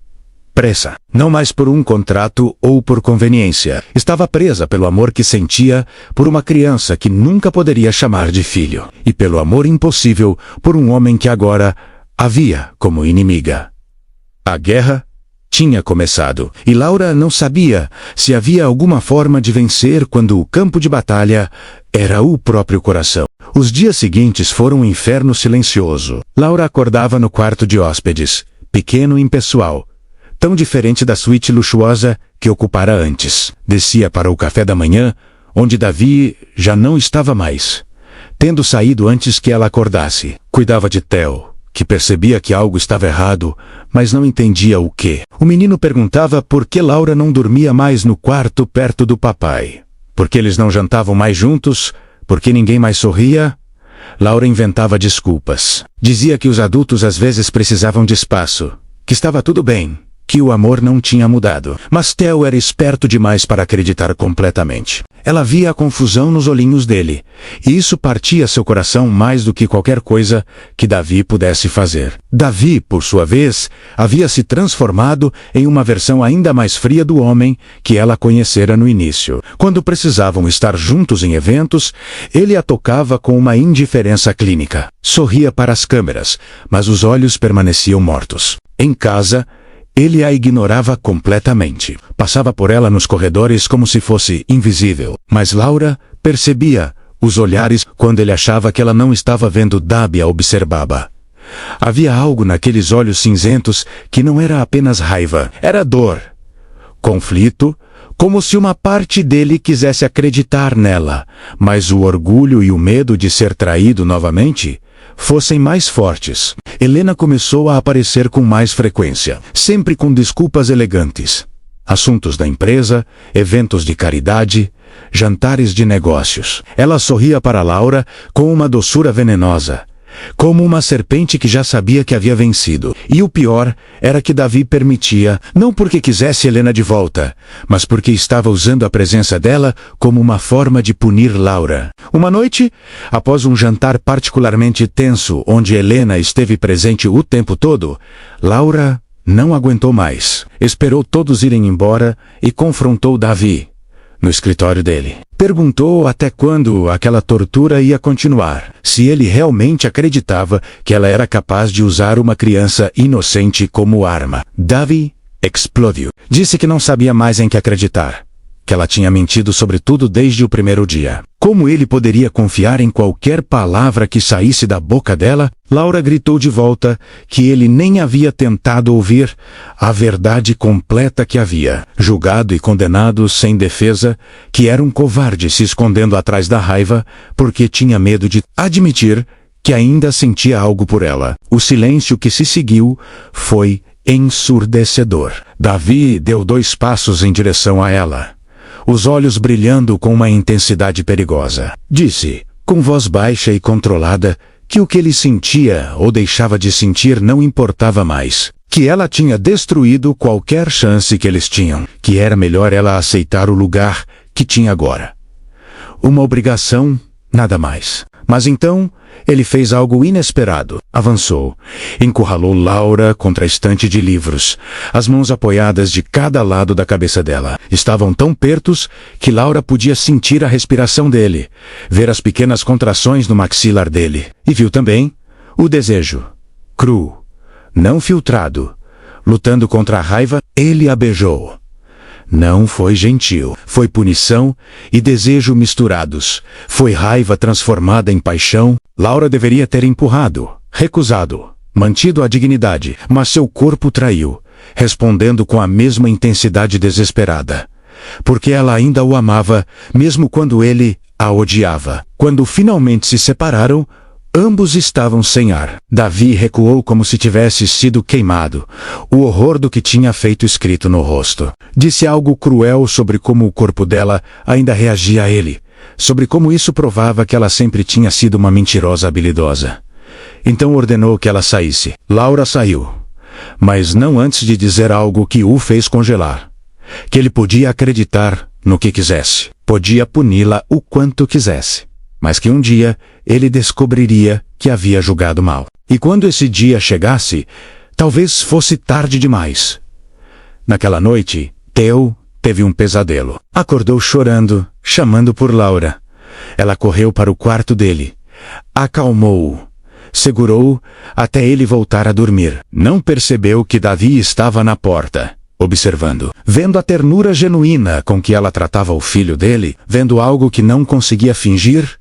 presa, não mais por um contrato ou por conveniência. Estava presa pelo amor que sentia por uma criança que nunca poderia chamar de filho, e pelo amor impossível por um homem que agora a via como inimiga. A guerra tinha começado, e Laura não sabia se havia alguma forma de vencer quando o campo de batalha era o próprio coração. Os dias seguintes foram um inferno silencioso. Laura acordava no quarto de hóspedes, pequeno e impessoal, tão diferente da suíte luxuosa que ocupara antes. Descia para o café da manhã, onde Davi já não estava mais, tendo saído antes que ela acordasse. Cuidava de Theo, que percebia que algo estava errado, mas não entendia o que. O menino perguntava por que Laura não dormia mais no quarto perto do papai. Por que eles não jantavam mais juntos? Por que ninguém mais sorria? Laura inventava desculpas. Dizia que os adultos às vezes precisavam de espaço, que estava tudo bem, que o amor não tinha mudado. Mas Theo era esperto demais para acreditar completamente. Ela via a confusão nos olhinhos dele, e isso partia seu coração mais do que qualquer coisa que Davi pudesse fazer. Davi, por sua vez, havia se transformado em uma versão ainda mais fria do homem que ela conhecera no início. Quando precisavam estar juntos em eventos, ele a tocava com uma indiferença clínica. Sorria para as câmeras, mas os olhos permaneciam mortos. Em casa, ele a ignorava completamente. Passava por ela nos corredores como se fosse invisível. Mas Laura percebia os olhares quando ele achava que ela não estava vendo. Davi a observava. Havia algo naqueles olhos cinzentos que não era apenas raiva, era dor, conflito, como se uma parte dele quisesse acreditar nela, mas o orgulho e o medo de ser traído novamente fossem mais fortes. Helena começou a aparecer com mais frequência, sempre com desculpas elegantes. Assuntos da empresa, eventos de caridade, jantares de negócios. Ela sorria para Laura com uma doçura venenosa, como uma serpente que já sabia que havia vencido. E o pior era que Davi permitia, não porque quisesse Helena de volta, mas porque estava usando a presença dela como uma forma de punir Laura. Uma noite, após um jantar particularmente tenso, onde Helena esteve presente o tempo todo, Laura não aguentou mais. Esperou todos irem embora e confrontou Davi no escritório dele. Perguntou até quando aquela tortura ia continuar, se ele realmente acreditava que ela era capaz de usar uma criança inocente como arma. Davi explodiu. Disse que não sabia mais em que acreditar, que ela tinha mentido sobre tudo desde o primeiro dia. Como ele poderia confiar em qualquer palavra que saísse da boca dela? Laura gritou de volta que ele nem havia tentado ouvir a verdade completa que havia. Julgado e condenado sem defesa, que era um covarde se escondendo atrás da raiva porque tinha medo de admitir que ainda sentia algo por ela. O silêncio que se seguiu foi ensurdecedor. Davi deu 2 passos em direção a ela, os olhos brilhando com uma intensidade perigosa. Disse, com voz baixa e controlada, que o que ele sentia ou deixava de sentir não importava mais, que ela tinha destruído qualquer chance que eles tinham, que era melhor ela aceitar o lugar que tinha agora. Uma obrigação, nada mais. Mas então, ele fez algo inesperado. Avançou, encurralou Laura contra a estante de livros, as mãos apoiadas de cada lado da cabeça dela. Estavam tão pertos que Laura podia sentir a respiração dele, ver as pequenas contrações no maxilar dele. E viu também o desejo, cru, não filtrado, lutando contra a raiva. Ele a beijou. Não foi gentil. Foi punição e desejo misturados. Foi raiva transformada em paixão. Laura deveria ter empurrado, recusado, mantido a dignidade, mas seu corpo traiu, respondendo com a mesma intensidade desesperada. Porque ela ainda o amava, mesmo quando ele a odiava. Quando finalmente se separaram, Ambos estavam sem ar. Davi recuou como se tivesse sido queimado, o horror do que tinha feito escrito no rosto. Disse algo cruel sobre como o corpo dela ainda reagia a ele, sobre como isso provava que ela sempre tinha sido uma mentirosa habilidosa. Então ordenou que ela saísse. Laura saiu, mas não antes de dizer algo que o fez congelar. Que ele podia acreditar no que quisesse, podia puni-la o quanto quisesse, mas que um dia ele descobriria que havia julgado mal. E quando esse dia chegasse, talvez fosse tarde demais. Naquela noite, Theo teve um pesadelo. Acordou chorando, chamando por Laura. Ela correu para o quarto dele, acalmou-o, segurou-o até ele voltar a dormir. Não percebeu que Davi estava na porta, observando, vendo a ternura genuína com que ela tratava o filho dele, vendo algo que não conseguia fingir,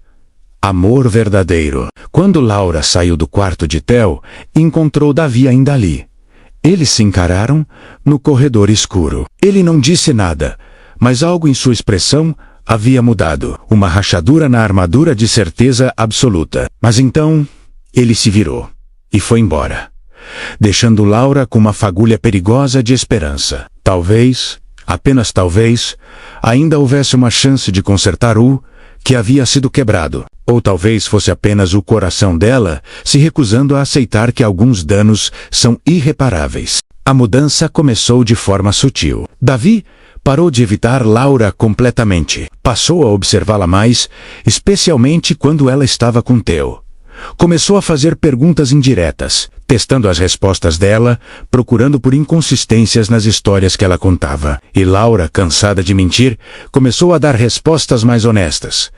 amor verdadeiro. Quando Laura saiu do quarto de Theo, encontrou Davi ainda ali. Eles se encararam no corredor escuro. Ele não disse nada, mas algo em sua expressão havia mudado. Uma rachadura na armadura de certeza absoluta. Mas então, ele se virou e foi embora, deixando Laura com uma fagulha perigosa de esperança. Talvez, apenas talvez, ainda houvesse uma chance de consertar o que havia sido quebrado. Ou talvez fosse apenas o coração dela se recusando a aceitar que alguns danos são irreparáveis. A mudança começou de forma sutil. Davi parou de evitar Laura completamente. Passou a observá-la mais, especialmente quando ela estava com Theo. Começou a fazer perguntas indiretas, testando as respostas dela, procurando por inconsistências nas histórias que ela contava. E Laura, cansada de mentir, começou a dar respostas mais honestas,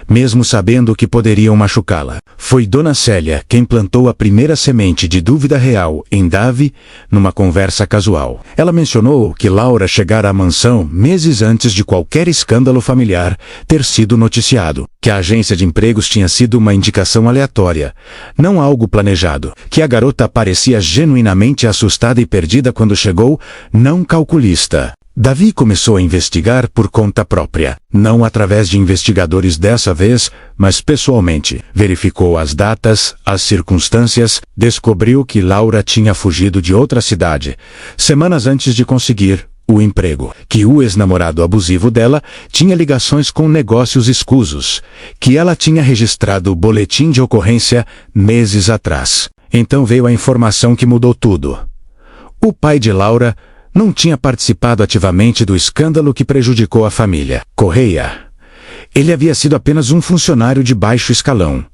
mesmo sabendo que poderiam machucá-la. Foi Dona Célia quem plantou a primeira semente de dúvida real em Davi numa conversa casual. Ela mencionou que Laura chegara à mansão meses antes de qualquer escândalo familiar ter sido noticiado, que a agência de empregos tinha sido uma indicação aleatória, não algo planejado, que a garota parecia genuinamente assustada e perdida quando chegou, não calculista. Davi começou a investigar por conta própria, não através de investigadores dessa vez, mas pessoalmente. Verificou as datas, as circunstâncias, descobriu que Laura tinha fugido de outra cidade, semanas antes de conseguir o emprego, que o ex-namorado abusivo dela tinha ligações com negócios escusos, que ela tinha registrado o boletim de ocorrência meses atrás. Então veio a informação que mudou tudo. O pai de Laura não tinha participado ativamente do escândalo que prejudicou a família. Correia. Ele havia sido apenas um funcionário de baixo escalão,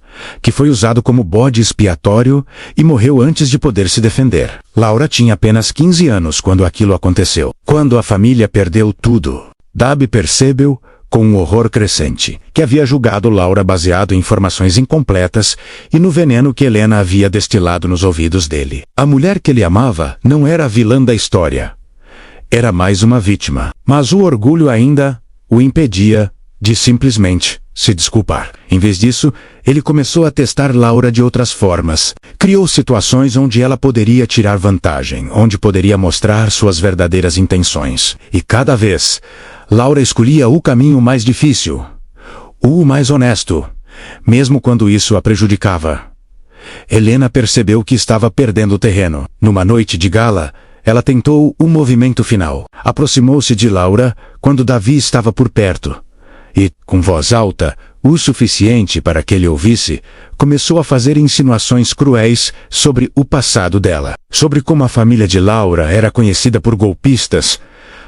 que foi usado como bode expiatório e morreu antes de poder se defender. Laura tinha apenas 15 anos quando aquilo aconteceu. Quando a família perdeu tudo, Davi percebeu, com um horror crescente, que havia julgado Laura baseado em informações incompletas e no veneno que Helena havia destilado nos ouvidos dele. A mulher que ele amava não era a vilã da história. Era mais uma vítima. Mas o orgulho ainda o impedia de simplesmente se desculpar. Em vez disso, ele começou a testar Laura de outras formas. Criou situações onde ela poderia tirar vantagem, onde poderia mostrar suas verdadeiras intenções. E cada vez, Laura escolhia o caminho mais difícil, o mais honesto, mesmo quando isso a prejudicava. Helena percebeu que estava perdendo terreno. Numa noite de gala, ela tentou o movimento final. Aproximou-se de Laura quando Davi estava por perto e, com voz alta, o suficiente para que ele ouvisse, começou a fazer insinuações cruéis sobre o passado dela, sobre como a família de Laura era conhecida por golpistas,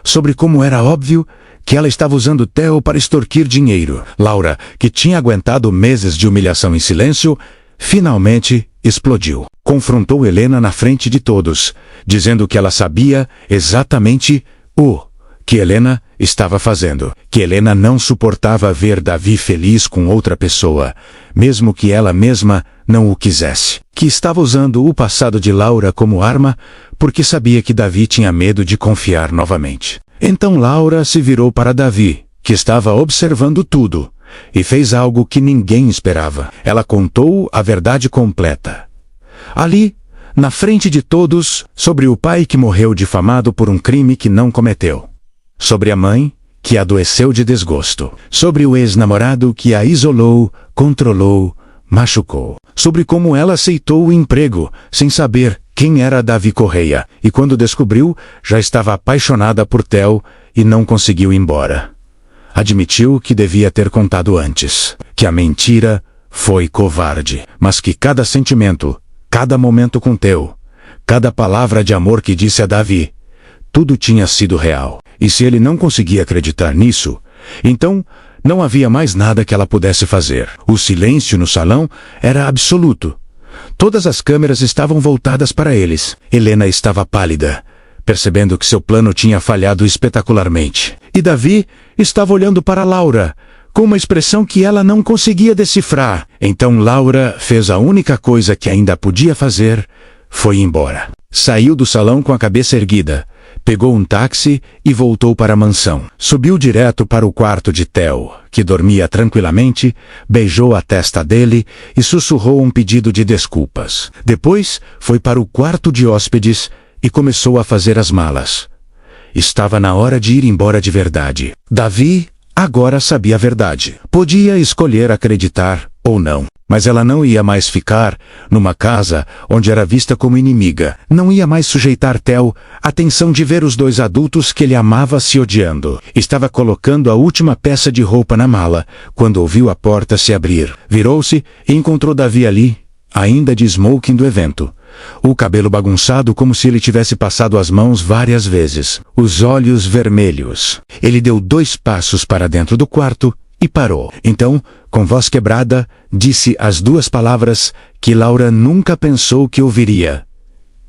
sobre como era óbvio que ela estava usando Theo para extorquir dinheiro. Laura, que tinha aguentado meses de humilhação em silêncio, finalmente explodiu. Confrontou Helena na frente de todos, dizendo que ela sabia exatamente o que Helena estava fazendo, que Helena não suportava ver Davi feliz com outra pessoa, mesmo que ela mesma não o quisesse, que estava usando o passado de Laura como arma, porque sabia que Davi tinha medo de confiar novamente. Então Laura se virou para Davi, que estava observando tudo, e fez algo que ninguém esperava. Ela contou a verdade completa. Ali, na frente de todos, sobre o pai que morreu difamado por um crime que não cometeu. Sobre a mãe, que adoeceu de desgosto. Sobre o ex-namorado que a isolou, controlou, machucou. Sobre como ela aceitou o emprego, sem saber quem era Davi Correia, e quando descobriu, já estava apaixonada por Theo e não conseguiu ir embora. Admitiu que devia ter contado antes, que a mentira foi covarde, mas que cada sentimento, cada momento com Theo, cada palavra de amor que disse a Davi, tudo tinha sido real. E se ele não conseguia acreditar nisso, então não havia mais nada que ela pudesse fazer. O silêncio no salão era absoluto. Todas as câmeras estavam voltadas para eles. Helena estava pálida, percebendo que seu plano tinha falhado espetacularmente. E Davi estava olhando para Laura, com uma expressão que ela não conseguia decifrar. Então Laura fez a única coisa que ainda podia fazer, foi ir embora. Saiu do salão com a cabeça erguida, pegou um táxi e voltou para a mansão. Subiu direto para o quarto de Theo, que dormia tranquilamente, beijou a testa dele e sussurrou um pedido de desculpas. Depois foi para o quarto de hóspedes e começou a fazer as malas. Estava na hora de ir embora de verdade. Davi agora sabia a verdade. Podia escolher acreditar ou não. Mas ela não ia mais ficar numa casa onde era vista como inimiga. Não ia mais sujeitar Theo à tensão de ver os dois adultos que ele amava se odiando. Estava colocando a última peça de roupa na mala, quando ouviu a porta se abrir. Virou-se e encontrou Davi ali, ainda de smoking do evento. O cabelo bagunçado como se ele tivesse passado as mãos várias vezes. Os olhos vermelhos. Ele deu 2 passos para dentro do quarto e parou. Então, com voz quebrada, disse as 2 palavras que Laura nunca pensou que ouviria.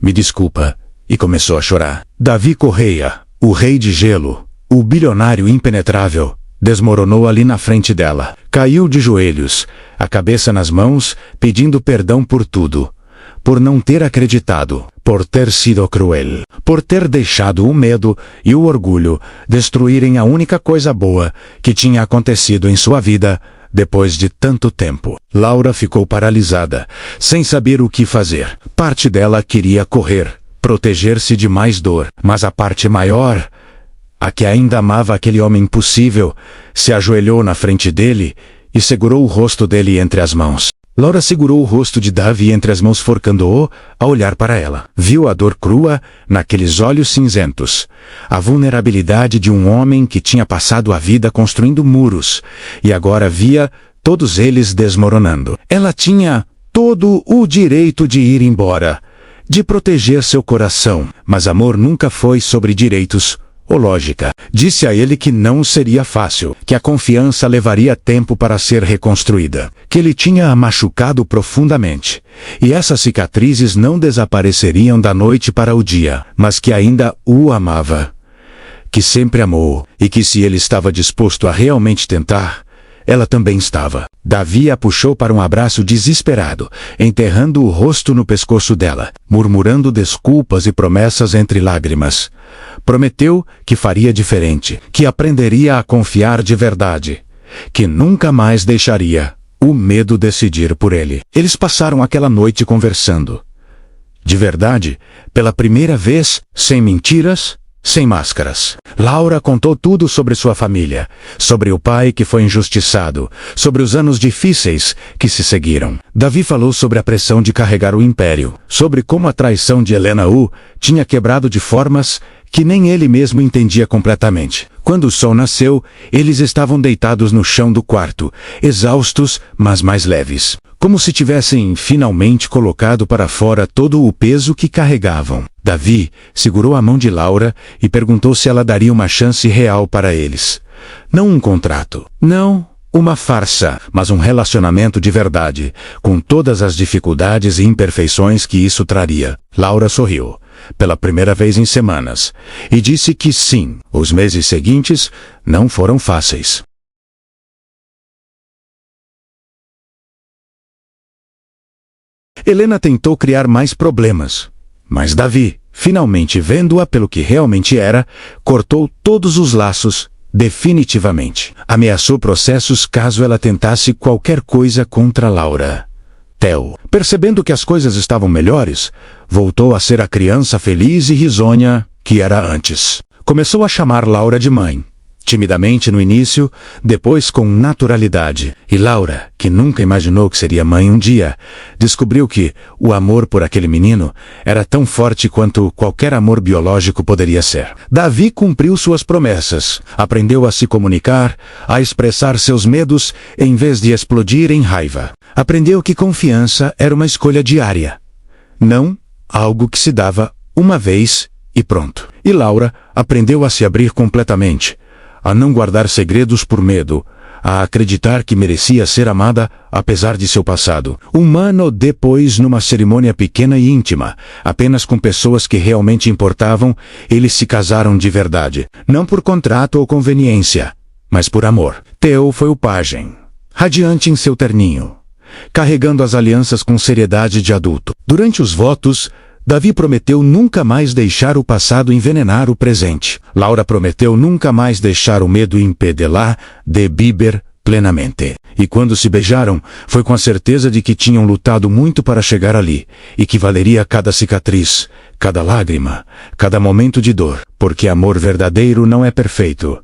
Me desculpa. E começou a chorar. Davi Correia, o rei de gelo, o bilionário impenetrável, desmoronou ali na frente dela. Caiu de joelhos, a cabeça nas mãos, pedindo perdão por tudo. Por não ter acreditado, por ter sido cruel, por ter deixado o medo e o orgulho destruírem a única coisa boa que tinha acontecido em sua vida depois de tanto tempo. Laura ficou paralisada, sem saber o que fazer. Parte dela queria correr, proteger-se de mais dor, mas a parte maior, a que ainda amava aquele homem impossível, se ajoelhou na frente dele e segurou o rosto dele entre as mãos. Laura segurou o rosto de Davi entre as mãos, forcando-o a olhar para ela. Viu a dor crua naqueles olhos cinzentos, a vulnerabilidade de um homem que tinha passado a vida construindo muros, e agora via todos eles desmoronando. Ela tinha todo o direito de ir embora, de proteger seu coração, mas amor nunca foi sobre direitos ou lógica. Disse a ele que não seria fácil, que a confiança levaria tempo para ser reconstruída, que ele tinha a machucado profundamente, e essas cicatrizes não desapareceriam da noite para o dia, mas que ainda o amava, que sempre amou, e que se ele estava disposto a realmente tentar, ela também estava. Davi a puxou para um abraço desesperado, enterrando o rosto no pescoço dela, murmurando desculpas e promessas entre lágrimas. Prometeu que faria diferente, que aprenderia a confiar de verdade, que nunca mais deixaria o medo decidir por ele. Eles passaram aquela noite conversando. De verdade, pela primeira vez, sem mentiras, sem máscaras. Laura contou tudo sobre sua família, sobre o pai que foi injustiçado, sobre os anos difíceis que se seguiram. Davi falou sobre a pressão de carregar o império, sobre como a traição de Helena tinha quebrado de formas que nem ele mesmo entendia completamente. Quando o sol nasceu, eles estavam deitados no chão do quarto, exaustos, mas mais leves, como se tivessem finalmente colocado para fora todo o peso que carregavam. Davi segurou a mão de Laura e perguntou se ela daria uma chance real para eles. Não um contrato, não uma farsa, mas um relacionamento de verdade, com todas as dificuldades e imperfeições que isso traria. Laura sorriu, pela primeira vez em semanas, e disse que sim. Os meses seguintes não foram fáceis. Helena tentou criar mais problemas, mas Davi, finalmente vendo-a pelo que realmente era, cortou todos os laços, definitivamente. Ameaçou processos caso ela tentasse qualquer coisa contra Laura. Theo, percebendo que as coisas estavam melhores, voltou a ser a criança feliz e risonha que era antes. Começou a chamar Laura de mãe, timidamente no início, depois com naturalidade. E Laura, que nunca imaginou que seria mãe um dia, descobriu que o amor por aquele menino era tão forte quanto qualquer amor biológico poderia ser. Davi cumpriu suas promessas, aprendeu a se comunicar, a expressar seus medos em vez de explodir em raiva. Aprendeu que confiança era uma escolha diária, não algo que se dava uma vez e pronto. E Laura aprendeu a se abrir completamente, a não guardar segredos por medo, a acreditar que merecia ser amada apesar de seu passado. Um ano depois, numa cerimônia pequena e íntima, apenas com pessoas que realmente importavam, eles se casaram de verdade. Não por contrato ou conveniência, mas por amor. Theo foi o pajem, radiante em seu terninho, carregando as alianças com seriedade de adulto. Durante os votos, Davi prometeu nunca mais deixar o passado envenenar o presente. Laura prometeu nunca mais deixar o medo impedir-la de viver plenamente. E quando se beijaram, foi com a certeza de que tinham lutado muito para chegar ali, e que valeria cada cicatriz, cada lágrima, cada momento de dor, porque amor verdadeiro não é perfeito.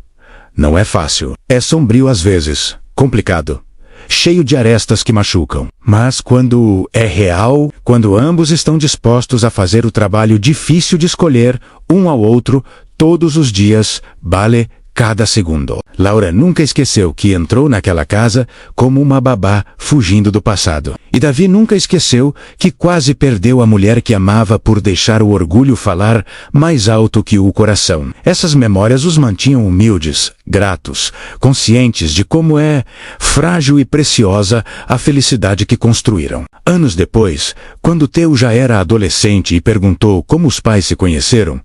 Não é fácil. É sombrio às vezes, complicado, cheio de arestas que machucam. Mas quando é real, quando ambos estão dispostos a fazer o trabalho difícil de escolher um ao outro todos os dias, vale cada segundo. Laura nunca esqueceu que entrou naquela casa como uma babá fugindo do passado. E Davi nunca esqueceu que quase perdeu a mulher que amava por deixar o orgulho falar mais alto que o coração. Essas memórias os mantinham humildes, gratos, conscientes de como é frágil e preciosa a felicidade que construíram. Anos depois, quando Theo já era adolescente e perguntou como os pais se conheceram,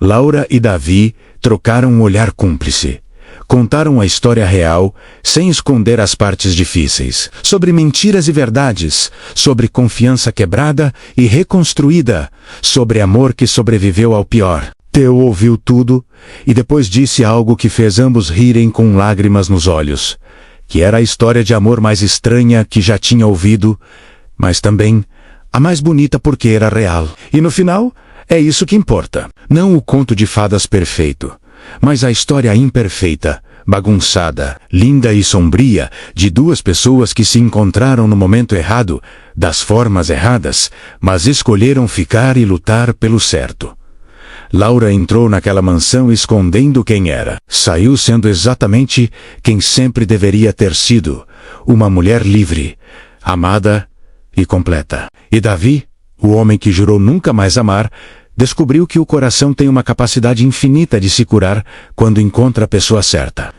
Laura e Davi trocaram um olhar cúmplice. Contaram a história real, sem esconder as partes difíceis. Sobre mentiras e verdades, sobre confiança quebrada e reconstruída, sobre amor que sobreviveu ao pior. Theo ouviu tudo, e depois disse algo que fez ambos rirem com lágrimas nos olhos, que era a história de amor mais estranha que já tinha ouvido, mas também a mais bonita porque era real. E no final, é isso que importa. Não o conto de fadas perfeito, mas a história imperfeita, bagunçada, linda e sombria, de duas pessoas que se encontraram no momento errado, das formas erradas, mas escolheram ficar e lutar pelo certo. Laura entrou naquela mansão escondendo quem era. Saiu sendo exatamente quem sempre deveria ter sido, uma mulher livre, amada e completa. E Davi, o homem que jurou nunca mais amar, descobriu que o coração tem uma capacidade infinita de se curar quando encontra a pessoa certa.